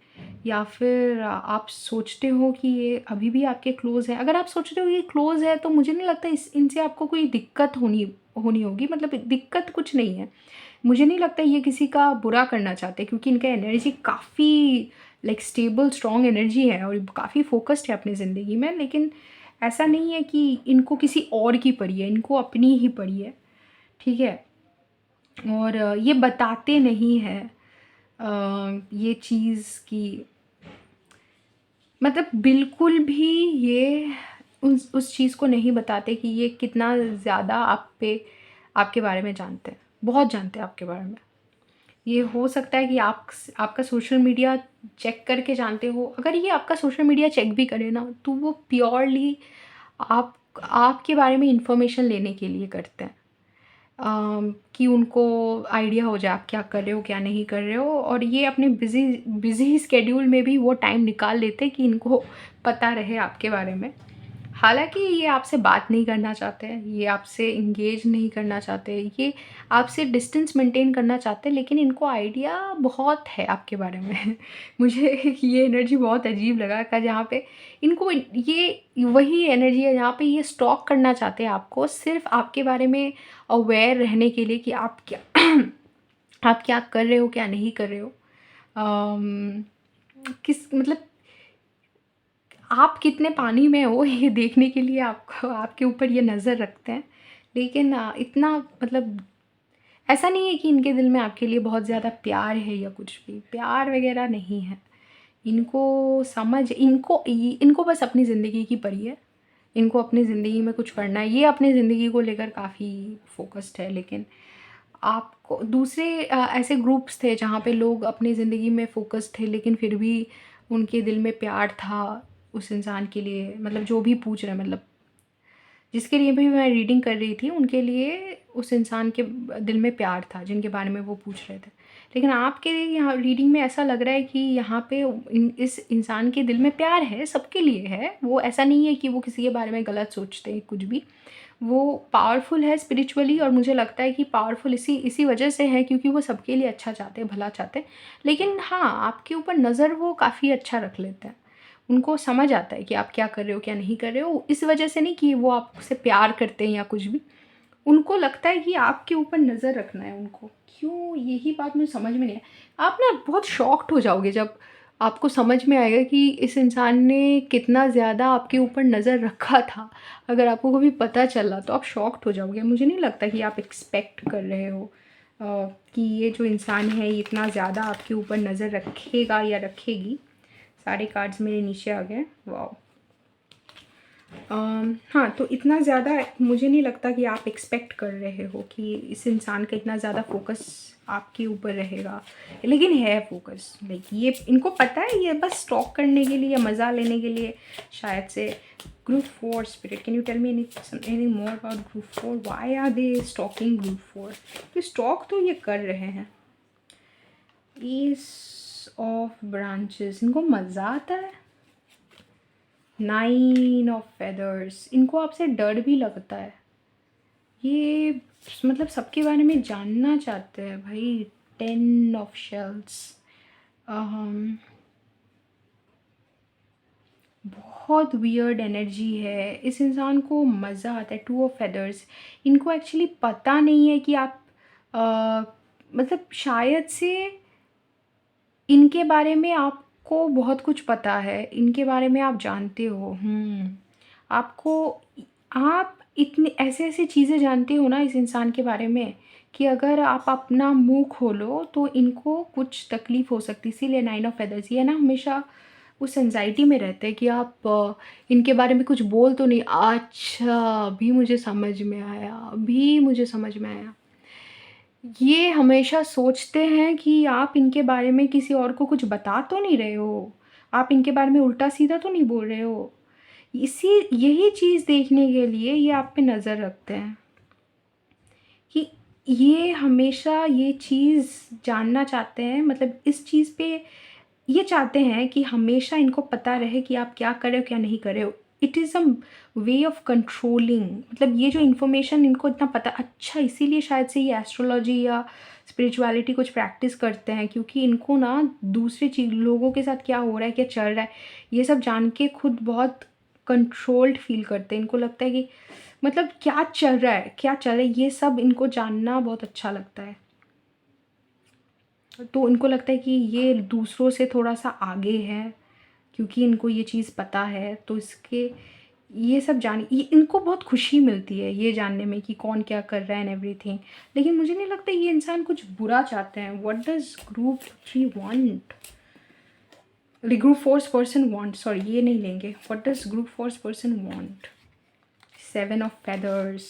S1: या फिर आप सोचते हो कि ये अभी भी आपके क्लोज है। अगर आप सोच रहे हो ये क्लोज है, तो मुझे नहीं लगता इनसे आपको कोई दिक्कत होनी होनी होगी, मतलब दिक्कत कुछ नहीं है। मुझे नहीं लगता ये किसी का बुरा करना चाहते, क्योंकि इनका एनर्जी काफ़ी लाइक स्टेबल स्ट्रॉन्ग एनर्जी है, और काफ़ी फोकस्ड है अपनी ज़िंदगी में। लेकिन ऐसा नहीं है कि इनको किसी और की पड़ी है, इनको अपनी ही पड़ी है, ठीक है। और ये बताते नहीं हैं ये चीज़ की, मतलब बिल्कुल भी ये उस चीज़ को नहीं बताते कि ये कितना ज़्यादा आपके बारे में जानते हैं, बहुत जानते हैं आपके बारे में। ये हो सकता है कि आपका सोशल मीडिया चेक करके जानते हो। अगर ये आपका सोशल मीडिया चेक भी करे ना, तो वो प्योरली आपके बारे में इंफॉर्मेशन लेने के लिए करते हैं, कि उनको आइडिया हो जाए आप क्या कर रहे हो, क्या नहीं कर रहे हो। और ये अपने बिज़ी बिज़ी स्केड्यूल में भी वो टाइम निकाल लेते हैं कि इनको पता रहे आपके बारे में। हालाँकि ये आपसे बात नहीं करना चाहते हैं, ये आपसे एंगेज नहीं करना चाहते, ये आपसे डिस्टेंस मेंटेन करना चाहते हैं, लेकिन इनको आइडिया बहुत है आपके बारे में। मुझे ये एनर्जी बहुत अजीब लगा कि जहाँ पे इनको ये वही एनर्जी है जहाँ पे ये स्टॉक करना चाहते हैं आपको, सिर्फ़ आपके बारे में अवेयर रहने के लिए कि आप क्या आप क्या कर रहे हो, क्या नहीं कर रहे हो। अम, किस मतलब आप कितने पानी में हो ये देखने के लिए आपको आपके ऊपर ये नज़र रखते हैं। लेकिन इतना मतलब ऐसा नहीं है कि इनके दिल में आपके लिए बहुत ज़्यादा प्यार है या कुछ भी, प्यार वगैरह नहीं है। इनको बस अपनी ज़िंदगी की पड़ी है। इनको अपनी ज़िंदगी में कुछ करना है, ये अपनी ज़िंदगी को लेकर काफ़ी फ़ोकस्ड है। लेकिन आपको दूसरे ऐसे ग्रुप्स थे जहाँ पे लोग अपनी ज़िंदगी में फ़ोकस्ड थे, लेकिन फिर भी उनके दिल में प्यार था उस इंसान के लिए, मतलब जो भी पूछ रहे हैं, मतलब जिसके लिए भी मैं रीडिंग कर रही थी, उनके लिए उस इंसान के दिल में प्यार था जिनके बारे में वो पूछ रहे थे। लेकिन आपके यहाँ रीडिंग में ऐसा लग रहा है कि यहाँ पे इस इंसान के दिल में प्यार है, सबके लिए है। वो ऐसा नहीं है कि वो किसी के बारे में गलत सोचते हैं कुछ भी। वो पावरफुल है स्पिरिचुअली, और मुझे लगता है कि पावरफुल इसी वजह से है क्योंकि वो सबके लिए अच्छा चाहते हैं, भला चाहते हैं। लेकिन हाँ, आपके ऊपर नज़र वो काफ़ी अच्छा रख लेते हैं। उनको समझ आता है कि आप क्या कर रहे हो, क्या नहीं कर रहे हो। इस वजह से नहीं कि वो आपसे प्यार करते हैं या कुछ भी, उनको लगता है कि आपके ऊपर नज़र रखना है उनको। क्यों, यही बात मुझे समझ में नहीं है। आप ना बहुत शॉक्ड हो जाओगे जब आपको समझ में आएगा कि इस इंसान ने कितना ज़्यादा आपके ऊपर नज़र रखा था। अगर आपको कभी पता चला तो आप शॉक्ड हो जाओगे। मुझे नहीं लगता कि आप एक्सपेक्ट कर रहे हो कि ये जो इंसान है ये इतना ज़्यादा आपके ऊपर नज़र रखेगा या रखेगी। सारे कार्ड्स मेरे नीचे आ गए। वाओ, हाँ, तो इतना ज़्यादा मुझे नहीं लगता कि आप एक्सपेक्ट कर रहे हो कि इस इंसान का इतना ज़्यादा फ़ोकस आपके ऊपर रहेगा। लेकिन है फ़ोकस, लाइक ये इनको पता है ये बस स्टॉक करने के लिए या मज़ा लेने के लिए शायद से। Group 4 spirit, can you tell me anything more about group 4? Why are they stalking group 4? तो स्टॉक तो ये कर रहे हैं। ईस ऑफ ब्रांचेस, इनको मज़ा आता है। 9 ऑफ फेदर्स, इनको आपसे डर भी लगता है। ये मतलब सबके बारे में जानना चाहते हैं भाई। 10 ऑफ शेल्स, बहुत वियर्ड एनर्जी है। इस इंसान को मज़ा आता है। 2 ऑफ फेदर्स, इनको एक्चुअली पता नहीं है कि आप मतलब शायद से इनके बारे में आपको बहुत कुछ पता है, इनके बारे में आप जानते हो। आपको आप इतनी ऐसे-ऐसे चीज़ें जानते हो ना इस इंसान के बारे में कि अगर आप अपना मुँह खोलो तो इनको कुछ तकलीफ़ हो सकती है। इसीलिए 9 ऑफ फेदर्स, ये ना हमेशा उस एंग्ज़ायटी में रहते हैं कि आप इनके बारे में कुछ बोल तो नहीं। अच्छा, अभी मुझे समझ में आया, अभी मुझे समझ में आया। ये हमेशा सोचते हैं कि आप इनके बारे में किसी और को कुछ बता तो नहीं रहे हो, आप इनके बारे में उल्टा-सीधा तो नहीं बोल रहे हो। इसी यही चीज़ देखने के लिए ये आप पे नज़र रखते हैं कि ये हमेशा ये चीज़ जानना चाहते हैं, मतलब इस चीज़ पे ये चाहते हैं कि हमेशा इनको पता रहे कि आप क्या कर रहे हो, क्या नहीं कर रहे हो। It is a way of controlling, मतलब ये जो इन्फॉर्मेशन इनको इतना पता, अच्छा इसीलिए शायद से ये एस्ट्रोलॉजी या स्पिरिचुअलिटी कुछ प्रैक्टिस करते हैं, क्योंकि इनको ना दूसरे चीज़ लोगों के साथ क्या हो रहा है, क्या चल रहा है, ये सब जान के खुद बहुत कंट्रोल्ड फ़ील करते हैं। इनको लगता है कि मतलब क्या चल रहा है, क्या चल रहा है, ये सब इनको जानना बहुत अच्छा लगता है। तो इनको लगता है कि ये दूसरों से थोड़ा-सा आगे है, क्योंकि इनको ये चीज़ पता है, तो इसके ये सब जान ये इनको बहुत खुशी मिलती है ये जानने में कि कौन क्या कर रहा है एंड एवरीथिंग। लेकिन मुझे नहीं लगता ये इंसान कुछ बुरा चाहते हैं। What does group 3 want? Group 4 person want, sorry ये नहीं लेंगे। What does group 4 person want? 7 of feathers,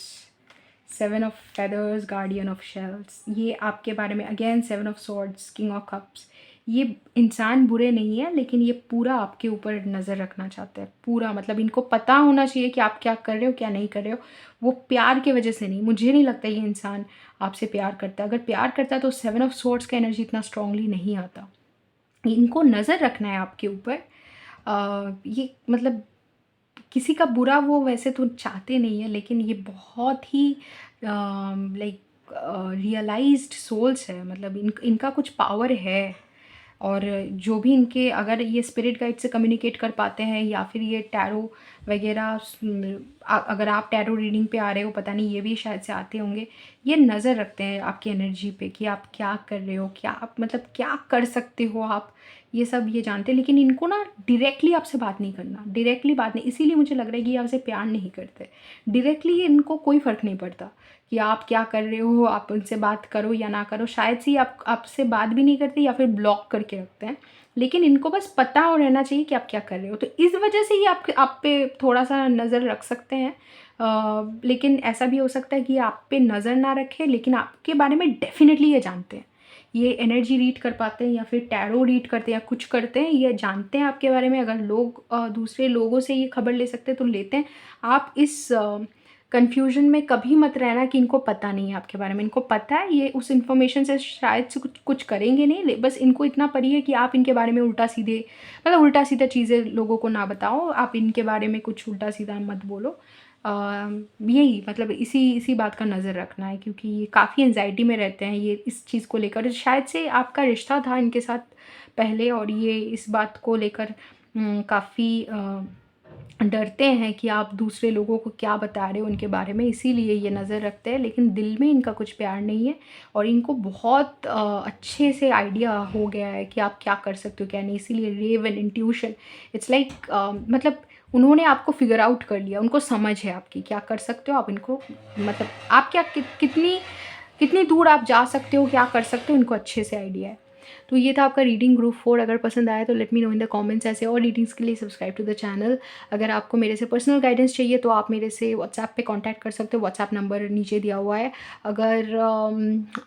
S1: 7 of feathers, guardian of shells, ये आपके बारे में again 7 of swords, king of cups. ये इंसान बुरे नहीं है, लेकिन ये पूरा आपके ऊपर नज़र रखना चाहते हैं, पूरा। मतलब इनको पता होना चाहिए कि आप क्या कर रहे हो, क्या नहीं कर रहे हो। वो प्यार के वजह से नहीं, मुझे नहीं लगता ये इंसान आपसे प्यार करता है। अगर प्यार करता तो 7 ऑफ सॉर्ड्स का एनर्जी इतना स्ट्रांगली नहीं आता। इनको नज़र रखना है आपके ऊपर। ये मतलब किसी का बुरा वो वैसे तो चाहते नहीं है, लेकिन ये बहुत ही लाइक रियलाइज्ड सोल्स है। मतलब इनका कुछ पावर है। और जो भी इनके, अगर ये स्पिरिट गाइड से कम्युनिकेट कर पाते हैं या फिर ये टैरो वगैरह, अगर आप टैरो रीडिंग पे आ रहे हो, पता नहीं ये भी शायद से आते होंगे, ये नज़र रखते हैं आपकी एनर्जी पे कि आप क्या कर रहे हो, क्या आप मतलब क्या कर सकते हो आप, ये सब ये जानते हैं। लेकिन इनको ना डायरेक्टली आपसे बात नहीं करना, डायरेक्टली बात नहीं। इसीलिए मुझे लग रहा है कि ये आपसे प्यार नहीं करते। डायरेक्टली इनको कोई फ़र्क नहीं पड़ता कि आप क्या कर रहे हो, आप उनसे बात करो या ना करो। शायद से आपसे बात भी नहीं करते या फिर ब्लॉक करके रखते हैं। लेकिन इनको बस पता हो रहना चाहिए कि आप क्या कर रहे हो। तो इस वजह से ये आप पे थोड़ा-सा नज़र रख सकते हैं। लेकिन ऐसा भी हो सकता है कि आप पे नज़र ना रखें, लेकिन आपके बारे में डेफ़िनेटली ये जानते हैं। ये एनर्जी रीड कर पाते हैं या फिर टैरो रीड करते हैं या कुछ करते हैं, ये जानते हैं आपके बारे में। अगर लोग दूसरे लोगों से ये खबर ले सकते हैं तो लेते हैं। आप इस कन्फ्यूज़न में कभी मत रहना कि इनको पता नहीं है आपके बारे में। इनको पता है, ये उस इन्फॉर्मेशन से शायद से कुछ कुछ करेंगे नहीं, बस इनको इतना परी है कि आप इनके बारे में उल्टा-सीधे, मतलब उल्टा-सीधा चीज़ें लोगों को ना बताओ, आप इनके बारे में कुछ उल्टा-सीधा मत बोलो। यही मतलब इसी इसी बात का नज़र रखना है, क्योंकि ये काफ़ी एंग्ज़ायटी में रहते हैं ये इस चीज़ को लेकर। शायद से आपका रिश्ता था इनके साथ पहले, और ये इस बात को लेकर काफ़ी डरते हैं कि आप दूसरे लोगों को क्या बता रहे हो उनके बारे में, इसीलिए ये नज़र रखते हैं। लेकिन दिल में इनका कुछ प्यार नहीं है, और इनको बहुत अच्छे से आइडिया हो गया है कि आप क्या कर सकते हो, क्या नहीं। इसीलिए रेवन इंट्यूशन, इट्स लाइक मतलब उन्होंने आपको फिगर आउट कर लिया, उनको समझ है आपकी क्या कर सकते हो आप। इनको मतलब आप क्या कितनी कितनी दूर आप जा सकते हो, क्या कर सकते हो, इनको अच्छे से आइडिया है। तो ये था आपका रीडिंग ग्रुप 4। अगर पसंद आया तो let me know in the comments. ऐसे और रीडिंग्स के लिए सब्सक्राइब टू द चैनल। अगर आपको मेरे से पर्सनल गाइडेंस चाहिए तो आप मेरे से व्हाट्सएप पे कांटेक्ट कर सकते हो, व्हाट्सएप नंबर नीचे दिया हुआ है। अगर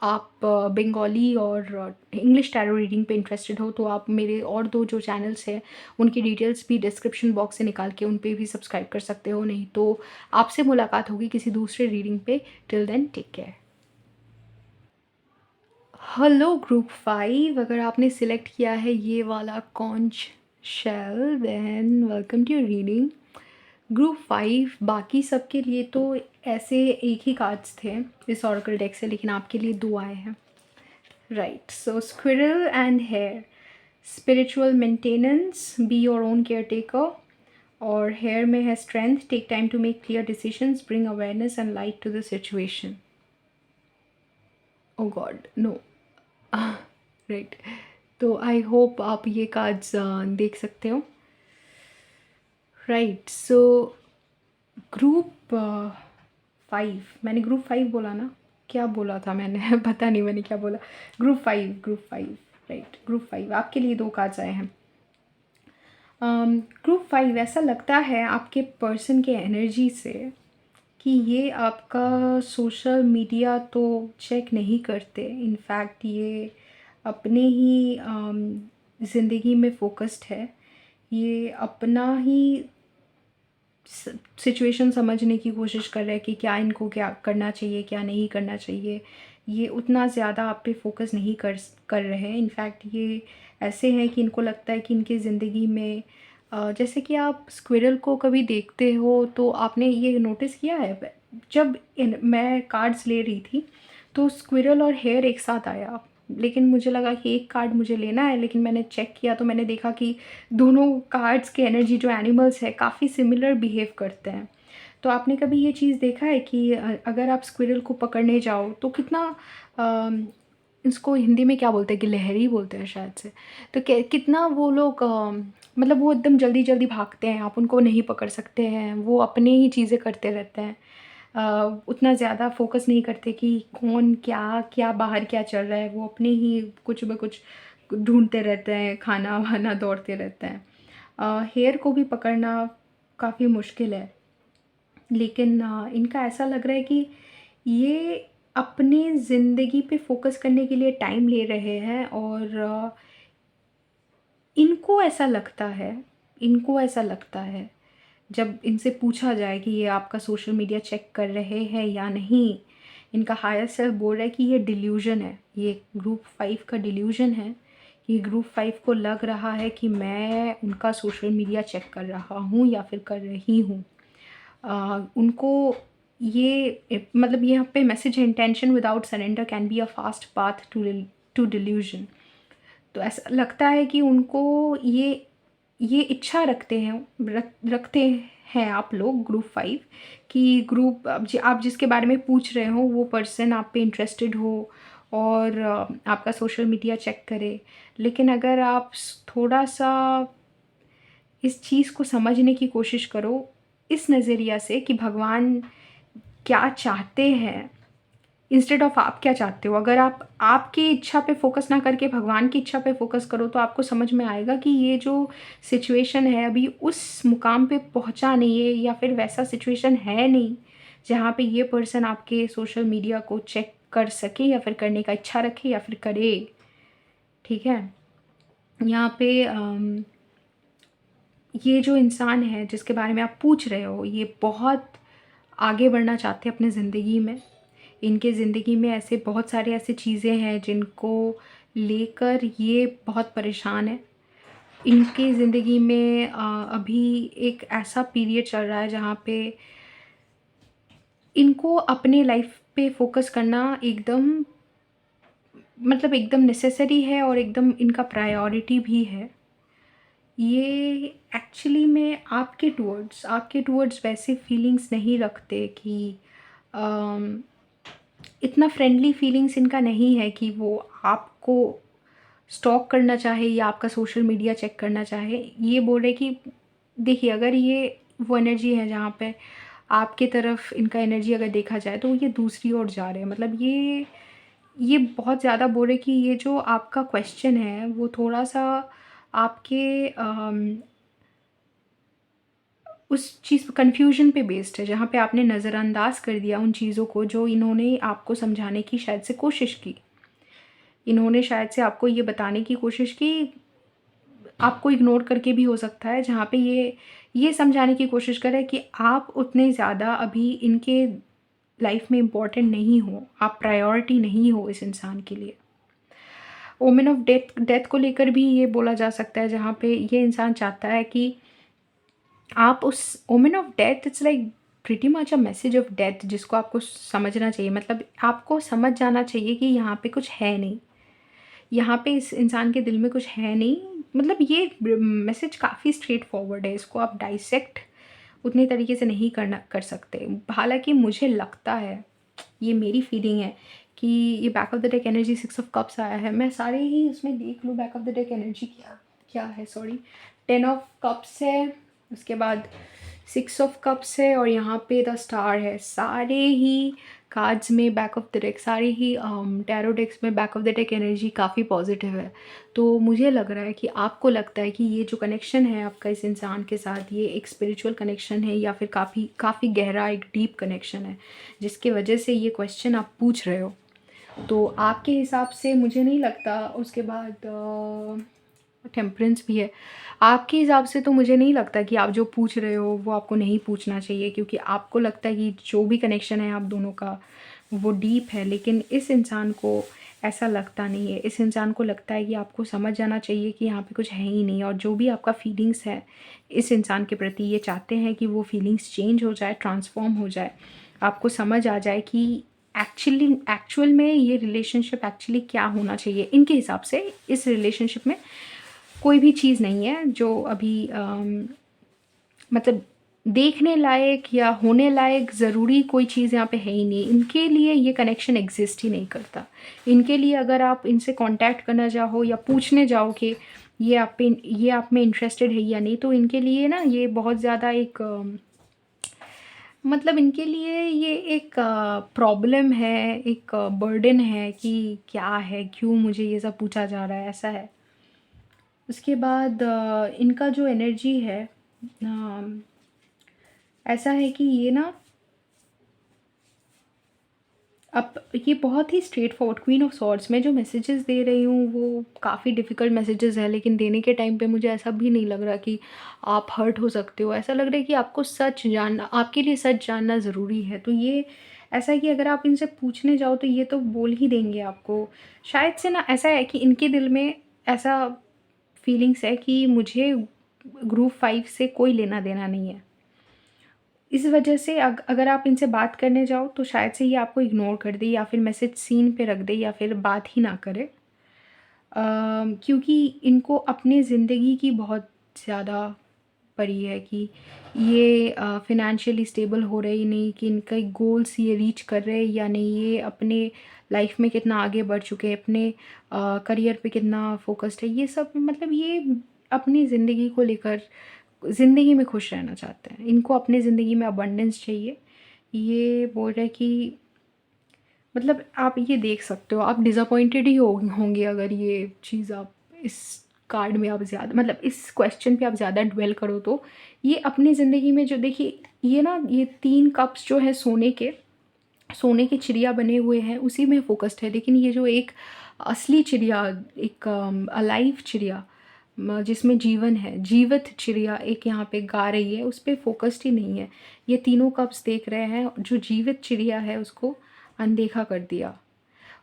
S1: आप बंगाली और इंग्लिश टैरो रीडिंग पे इंटरेस्टेड हो तो आप मेरे और 2 जो चैनल्स हैं उनकी डिटेल्स भी डिस्क्रिप्शन बॉक्स से निकाल के उन पे भी सब्सक्राइब कर सकते हो। नहीं तो आपसे मुलाकात होगी किसी दूसरे रीडिंग पे। Till then take care. Hello group 5, अगर आपने सिलेक्ट किया है ये वाला conch shell then welcome to your reading. Group 5 बाकी सबके लिए तो ऐसे एक ही कार्ड्स थे इस ऑरेकल डेक से, लेकिन आपके लिए 2 आए हैं। Right, so squirrel and hare, spiritual maintenance, be your own caretaker. और हेयर में है strength, take time to make clear decisions, bring awareness and light to the situation. Oh God no. Right, तो I hope आप ये cards देख सकते हो। Right, so group 5, मैंने ग्रुप 5 बोला ना, क्या बोला था मैंने पता नहीं मैंने क्या बोला। ग्रुप 5 राइट, ग्रुप 5 आपके लिए 2 कार्ड्स आए हैं। ग्रुप 5 ऐसा लगता है आपके पर्सन के एनर्जी से कि ये आपका सोशल मीडिया तो चेक नहीं करते। इनफैक्ट ये अपने ही ज़िंदगी में फोकस्ड है। ये अपना ही सिचुएशन समझने की कोशिश कर रहे हैं कि क्या इनको क्या करना चाहिए, क्या नहीं करना चाहिए। ये उतना ज़्यादा आप पे फोकस नहीं कर रहे हैं। इनफैक्ट ये ऐसे हैं कि इनको लगता है कि इनकी ज़िंदगी में जैसे कि आप स्क्विरल को कभी देखते हो तो आपने ये नोटिस किया है, जब मैं कार्ड्स ले रही थी तो स्क्विरल और हेयर एक साथ आया, लेकिन मुझे लगा कि एक कार्ड मुझे लेना है, लेकिन मैंने चेक किया तो मैंने देखा कि दोनों कार्ड्स के एनर्जी जो एनिमल्स है काफ़ी सिमिलर बिहेव करते हैं। तो आपने कभी ये चीज़ देखा है कि अगर आप स्क्विरल को पकड़ने जाओ तो कितना इसको हिंदी में क्या बोलते हैं, गिलहरी बोलते हैं शायद से। तो कितना वो लोग मतलब वो एकदम जल्दी जल्दी भागते हैं, आप उनको नहीं पकड़ सकते हैं, वो अपने ही चीज़ें करते रहते हैं। उतना ज़्यादा फोकस नहीं करते कि कौन क्या क्या बाहर क्या चल रहा है, वो अपने ही कुछ ब कुछ ढूंढते रहते हैं, खाना वाना दौड़ते रहते हैं। हेयर को भी पकड़ना काफ़ी मुश्किल है, लेकिन इनका ऐसा लग रहा है कि ये अपने ज़िंदगी पे फोकस करने के लिए टाइम ले रहे हैं। और इनको ऐसा लगता है जब इनसे पूछा जाए कि ये आपका सोशल मीडिया चेक कर रहे हैं या नहीं, इनका हायर सेल्फ बोल रहा है कि ये डिल्यूजन है, ये ग्रुप 5 का डिल्यूजन है। कि ग्रुप 5 को लग रहा है कि मैं उनका सोशल मीडिया चेक कर रहा हूँ या फिर कर रही हूँ। उनको ये मतलब यहाँ पे मैसेज है, intention without surrender can be a fast path to delusion. तो ऐसा लगता है कि उनको ये इच्छा रखते हैं आप लोग ग्रुप 5 कि ग्रुप आप जिसके बारे में पूछ रहे हो वो पर्सन आप पे इंटरेस्टेड हो और आपका सोशल मीडिया चेक करे। लेकिन अगर आप थोड़ा सा इस चीज़ को समझने की कोशिश करो इस नज़रिया से कि भगवान क्या चाहते हैं इंस्टेड ऑफ आप क्या चाहते हो। अगर आप आपकी इच्छा पे फोकस ना करके भगवान की इच्छा पे फोकस करो तो आपको समझ में आएगा कि ये जो सिचुएशन है अभी उस मुकाम पे पहुंचा नहीं है, या फिर वैसा सिचुएशन है नहीं जहाँ पे ये पर्सन आपके सोशल मीडिया को चेक कर सके या फिर करने का इच्छा रखे या फिर करे। ठीक है, यहाँ पे ये जो इंसान है जिसके बारे में आप पूछ रहे हो ये बहुत आगे बढ़ना चाहते हैं अपने ज़िंदगी में। इनके ज़िंदगी में ऐसे बहुत सारे ऐसे चीज़ें हैं जिनको लेकर ये बहुत परेशान है। इनकी ज़िंदगी में अभी एक ऐसा पीरियड चल रहा है जहाँ पे इनको अपने लाइफ पे फोकस करना एकदम मतलब एकदम नेसेसरी है और एकदम इनका प्रायोरिटी भी है। ये एक्चुअली में आपके टूवर्ड्स वैसे फीलिंग्स नहीं रखते कि अम, इतना फ्रेंडली फीलिंग्स इनका नहीं है कि वो आपको स्टॉक करना चाहे या आपका सोशल मीडिया चेक करना चाहे। ये बोल रहे कि देखिए, अगर ये वो एनर्जी है जहाँ पे आपके तरफ इनका एनर्जी अगर देखा जाए तो ये दूसरी ओर जा रहे हैं। मतलब ये बहुत ज़्यादा बोल रहे कि ये जो आपका क्वेश्चन है वो थोड़ा-सा आपके उस चीज़ कन्फ्यूज़न पे बेस्ड है, जहाँ पे आपने नज़रअंदाज़ कर दिया उन चीज़ों को जो इन्होंने आपको समझाने की शायद से कोशिश की। इन्होंने शायद से आपको ये बताने की कोशिश की, आपको इग्नोर करके भी हो सकता है, जहाँ पे ये समझाने की कोशिश करे कि आप उतने ज़्यादा अभी इनके लाइफ़ में इम्पोर्टेंट नहीं हो, आप प्रायोरिटी नहीं हो इस इंसान के लिए। ओमेन ऑफ डेथ डेथ को लेकर भी ये बोला जा सकता है, जहाँ पे ये इंसान चाहता है कि आप उस omen of death, it's like pretty much a message of death, जिसको आपको समझना चाहिए। मतलब आपको समझ जाना चाहिए कि यहाँ पे कुछ है नहीं, यहाँ पे इस इंसान के दिल में कुछ है नहीं। मतलब ये मैसेज काफ़ी स्ट्रेट फॉरवर्ड है, इसको आप डाइसेक्ट उतने तरीके से नहीं करना कर सकते। हालाँकि मुझे लगता है, ये मेरी फीलिंग है कि ये back of the deck energy 6 of cups आया है। मैं सारे ही उसमें देख लूँ back of the deck energy क्या क्या है, सॉरी। 10 ऑफ कप्स है, उसके बाद 6 ऑफ कप्स है और यहाँ पे द स्टार है। सारे ही कार्ड्स में बैक ऑफ द डेक, सारे ही टैरो डेक्स में back of the deck energy काफ़ी पॉजिटिव है। तो मुझे लग रहा है कि आपको लगता है कि ये जो कनेक्शन है आपका इस इंसान के साथ, ये एक स्पिरिचुअल कनेक्शन है या फिर काफ़ी गहरा एक डीप कनेक्शन है, जिसकी वजह से ये क्वेश्चन आप पूछ रहे हो। तो आपके हिसाब से मुझे नहीं लगता, उसके बाद टेम्परेंस भी है। आपके हिसाब से तो मुझे नहीं लगता कि आप जो पूछ रहे हो वो आपको नहीं पूछना चाहिए, क्योंकि आपको लगता है कि जो भी कनेक्शन है आप दोनों का वो डीप है। लेकिन इस इंसान को ऐसा लगता नहीं है। इस इंसान को लगता है कि आपको समझ जाना चाहिए कि यहाँ पे कुछ है ही नहीं, और जो भी आपका फीलिंग्स है इस इंसान के प्रति, ये चाहते हैं कि वो फीलिंग्स चेंज हो जाए, ट्रांसफॉर्म हो जाए, आपको समझ आ जाए कि एक्चुअल में ये रिलेशनशिप एक्चुअली क्या होना चाहिए। इनके हिसाब से इस रिलेशनशिप में कोई भी चीज़ नहीं है जो अभी मतलब देखने लायक या होने लायक ज़रूरी कोई चीज़ यहाँ पे है ही नहीं। इनके लिए ये कनेक्शन एग्जिस्ट ही नहीं करता। इनके लिए अगर आप इनसे कांटेक्ट करना चाहो या पूछने जाओ कि ये आप में इंटरेस्टेड है या नहीं, तो इनके लिए ना ये बहुत ज़्यादा एक मतलब इनके लिए ये एक प्रॉब्लम है, एक बर्डन है कि क्या है, क्यों मुझे ये सब पूछा जा रहा है, ऐसा है। उसके बाद इनका जो एनर्जी है ऐसा है कि ये ना, अब ये बहुत ही straightforward queen of swords, मैं जो मैसेजेस दे रही हूँ वो काफ़ी डिफ़िकल्ट मैसेजेस हैं, लेकिन देने के टाइम पे मुझे ऐसा भी नहीं लग रहा कि आप हर्ट हो सकते हो। ऐसा लग रहा है कि आपको सच जानना, आपके लिए सच जानना ज़रूरी है। तो ये ऐसा है कि अगर आप इनसे पूछने जाओ तो ये तो बोल ही देंगे आपको। शायद से ना ऐसा है कि इनके दिल में ऐसा फीलिंग्स है कि मुझे ग्रुप 5 से कोई लेना देना नहीं है। इस वजह से अगर आप इनसे बात करने जाओ तो शायद से ये आपको इग्नोर कर दे, या फिर मैसेज सीन पे रख दे, या फिर बात ही ना करे। क्योंकि इनको अपनी ज़िंदगी की बहुत ज़्यादा पड़ी है कि ये फ़ाइनेंशियली स्टेबल हो रहे ही नहीं, कि इनका गोल्स ये रीच कर रहे हैं या नहीं, ये अपने लाइफ में कितना आगे बढ़ चुके हैं, अपने करियर पे कितना फोकस्ड है, ये सब मतलब ये अपनी ज़िंदगी को लेकर ज़िंदगी में खुश रहना चाहते हैं। इनको अपनी ज़िंदगी में अबंडेंस चाहिए। ये बोल रहे हैं कि मतलब आप ये देख सकते हो, आप डिसअपॉइंटेड ही होंगे अगर ये चीज़ आप इस कार्ड में आप ज़्यादा मतलब इस क्वेश्चन पे आप ज़्यादा ड्वेल करो तो। ये अपनी ज़िंदगी में जो देखिए, ये ना ये 3 कप्स जो है सोने के चिड़िया बने हुए हैं उसी में फोकस्ड है, लेकिन ये जो एक असली चिड़िया, एक अलाइव चिड़िया, जिसमें जीवन है, जीवित चिड़िया एक यहाँ पे गा रही है, उस पे फोकस्ड ही नहीं है। ये तीनों कप्स देख रहे हैं, जो जीवित चिड़िया है उसको अनदेखा कर दिया।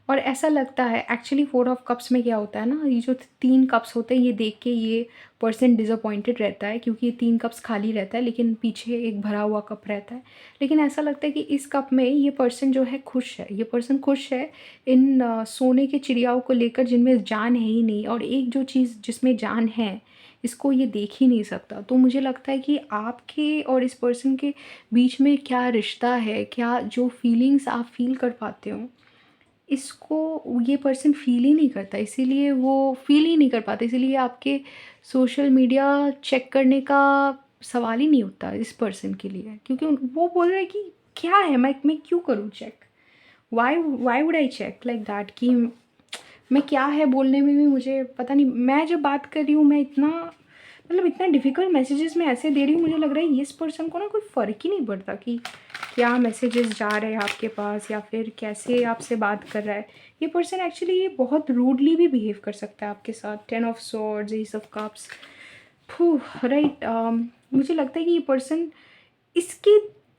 S1: और ऐसा लगता है एक्चुअली 4 ऑफ कप्स में क्या होता है ना, ये जो 3 कप्स होते हैं ये देख के ये पर्सन डिसअपॉइंटेड रहता है, क्योंकि ये 3 कप्स खाली रहता है लेकिन पीछे एक भरा हुआ कप रहता है। लेकिन ऐसा लगता है कि इस कप में ये पर्सन जो है खुश है, ये पर्सन खुश है इन सोने के चिड़ियाओं को लेकर जिनमें जान है ही नहीं, और एक जो चीज़ जिसमें जान है इसको ये देख ही नहीं सकता। तो मुझे लगता है कि आपके और इस पर्सन के बीच में क्या रिश्ता है, क्या जो फीलिंग्स आप फील कर पाते हो, इसको ये पर्सन फ़ील ही नहीं करता, इसीलिए वो फ़ील ही नहीं कर पाते, इसीलिए आपके सोशल मीडिया चेक करने का सवाल ही नहीं उठता इस पर्सन के लिए, क्योंकि वो बोल रहे हैं कि क्या है, मैं क्यों करूँ check? Why would I check like that कि मैं क्या है बोलने में भी मुझे पता नहीं। मैं जब बात कर रही हूँ मैं इतना मतलब इतना डिफ़िकल्ट मैसेजेस मैं ऐसे दे रही हूँ, मुझे लग रहा है इस पर्सन को ना कोई फ़र्क ही नहीं पड़ता कि क्या मैसेजेस जा रहे हैं आपके पास या फिर कैसे आपसे बात कर रहा है। ये पर्सन एक्चुअली ये बहुत रूडली भी बिहेव कर सकता है आपके साथ। 10 of swords, S of cups, right. मुझे लगता है कि ये पर्सन इसके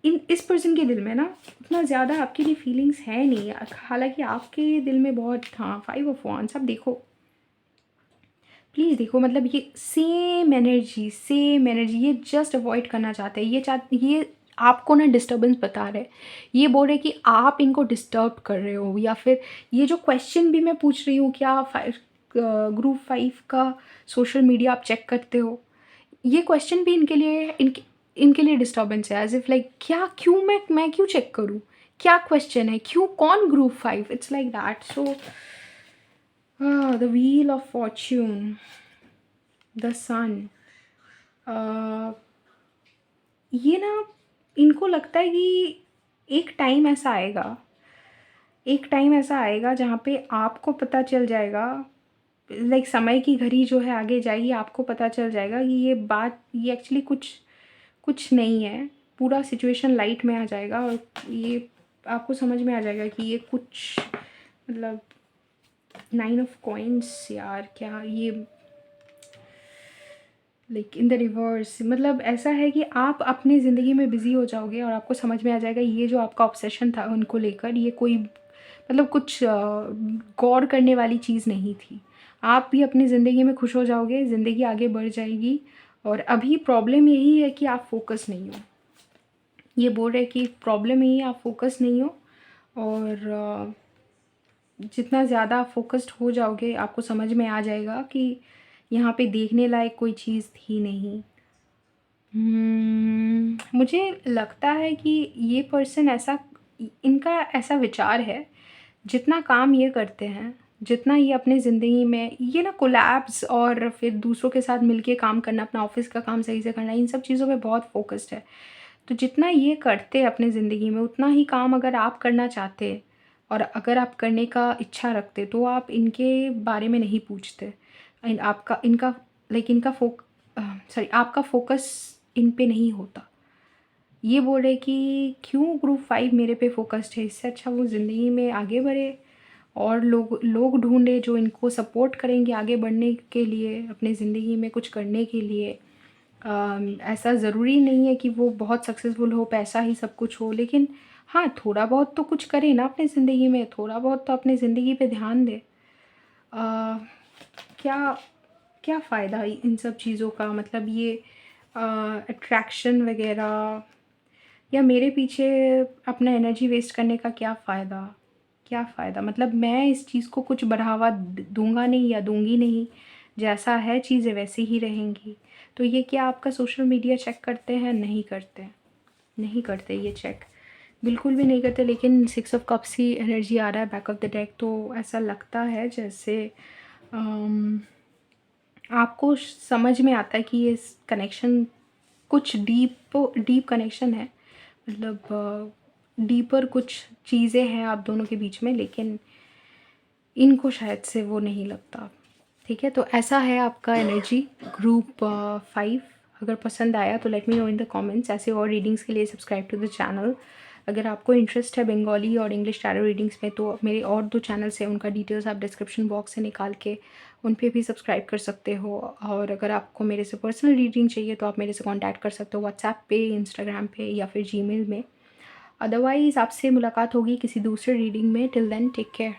S1: इस पर्सन के दिल में ना उतना ज़्यादा आपके लिए फीलिंग्स है नहीं, हालांकि आपके दिल में बहुत। हाँ, 5 ऑफ वांड्स, अब देखो प्लीज़ देखो, मतलब ये सेम एनर्जी ये जस्ट अवॉइड करना चाहते हैं। ये आपको ना डिस्टर्बेंस बता रहे हैं। ये बोल रहे हैं कि आप इनको डिस्टर्ब कर रहे हो, या फिर ये जो क्वेश्चन भी मैं पूछ रही हूँ, क्या ग्रुप 5 का सोशल मीडिया आप चेक करते हो, ये क्वेश्चन भी इनके लिए डिस्टर्बेंस है। एज इफ लाइक क्या, क्यों मैं क्यों चेक करूँ, क्या क्वेश्चन है, क्यों, कौन group 5, it's like that. So the wheel of fortune, the sun, ये ना इनको लगता है कि एक टाइम ऐसा आएगा, जहाँ पे आपको पता चल जाएगा, लाइक समय की घड़ी जो है आगे जाएगी, आपको पता चल जाएगा कि ये एक्चुअली कुछ नहीं है। पूरा सिचुएशन लाइट में आ जाएगा और ये आपको समझ में आ जाएगा कि ये कुछ मतलब 9 ऑफ कॉइन्स, यार क्या ये, लाइक इन द रिवर्स, मतलब ऐसा है कि आप अपनी ज़िंदगी में बिज़ी हो जाओगे और आपको समझ में आ जाएगा ये जो आपका ऑब्सेशन था उनको लेकर, ये कोई मतलब कुछ गौर करने वाली चीज़ नहीं थी। आप भी अपनी ज़िंदगी में खुश हो जाओगे, ज़िंदगी आगे बढ़ जाएगी। और अभी प्रॉब्लम यही है कि आप फोकस नहीं हो। ये बोल रहे हैं कि प्रॉब्लम यही है, आप फोकस नहीं हो। और जितना ज़्यादा आप फोकस्ड हो जाओगे आपको समझ में आ जाएगा कि यहाँ पे देखने लायक कोई चीज़ थी नहीं। मुझे लगता है कि ये पर्सन ऐसा, इनका ऐसा विचार है, जितना काम ये करते हैं, जितना ये अपनी ज़िंदगी में ये ना कोलैब्स और फिर दूसरों के साथ मिलके काम करना, अपना ऑफिस का काम सही से करना, इन सब चीज़ों पे बहुत फोकस्ड है। तो जितना ये करते हैं अपनी ज़िंदगी में, उतना ही काम अगर आप करना चाहते और अगर आप करने का इच्छा रखते तो आप इनके बारे में नहीं पूछते। आपका इनका लाइक इनका आपका फोकस इन पे नहीं होता। ये बोल रहे कि क्यों ग्रुप 5 मेरे पे फोकस्ड है, इससे अच्छा वो ज़िंदगी में आगे बढ़े और लोग ढूंढे जो इनको सपोर्ट करेंगे आगे बढ़ने के लिए, अपनी ज़िंदगी में कुछ करने के लिए। ऐसा ज़रूरी नहीं है कि वो बहुत सक्सेसफुल हो, पैसा ही सब कुछ हो, लेकिन हाँ, थोड़ा बहुत तो कुछ करे ना अपनी ज़िंदगी में, थोड़ा बहुत तो अपनी ज़िंदगी पे ध्यान दे। क्या क्या फ़ायदा इन सब चीज़ों का, मतलब ये अट्रैक्शन वगैरह या मेरे पीछे अपना एनर्जी वेस्ट करने का क्या फ़ायदा, क्या फ़ायदा, मतलब मैं इस चीज़ को कुछ बढ़ावा दूंगा नहीं या दूंगी नहीं, जैसा है चीज़ें वैसी ही रहेंगी। तो ये क्या आपका सोशल मीडिया चेक करते हैं? नहीं करते, नहीं करते ये चेक, बिल्कुल भी नहीं करते। लेकिन 6 ऑफ कप्स ही एनर्जी आ रहा है बैक ऑफ द डेक, तो ऐसा लगता है जैसे आपको समझ में आता है कि ये कनेक्शन कुछ डीप कनेक्शन है, मतलब डीपर कुछ चीज़ें हैं आप दोनों के बीच में, लेकिन इनको शायद से वो नहीं लगता। ठीक है, तो ऐसा है आपका एनर्जी ग्रुप 5। अगर पसंद आया तो let me know in the comments. ऐसे और रीडिंग्स के लिए सब्सक्राइब टू द चैनल। अगर आपको इंटरेस्ट है बंगाली और इंग्लिश टैरो रीडिंग्स में तो मेरे और 2 चैनल्स हैं, उनका डिटेल्स आप डिस्क्रिप्शन बॉक्स से निकाल के उन पे भी सब्सक्राइब कर सकते हो। और अगर आपको मेरे से पर्सनल रीडिंग चाहिए तो आप मेरे से कॉन्टैक्ट कर सकते हो व्हाट्सएप पे, इंस्टाग्राम पे या फिर जीमेल में। अदरवाइज़ आपसे मुलाकात होगी किसी दूसरे रीडिंग में। Till then take care.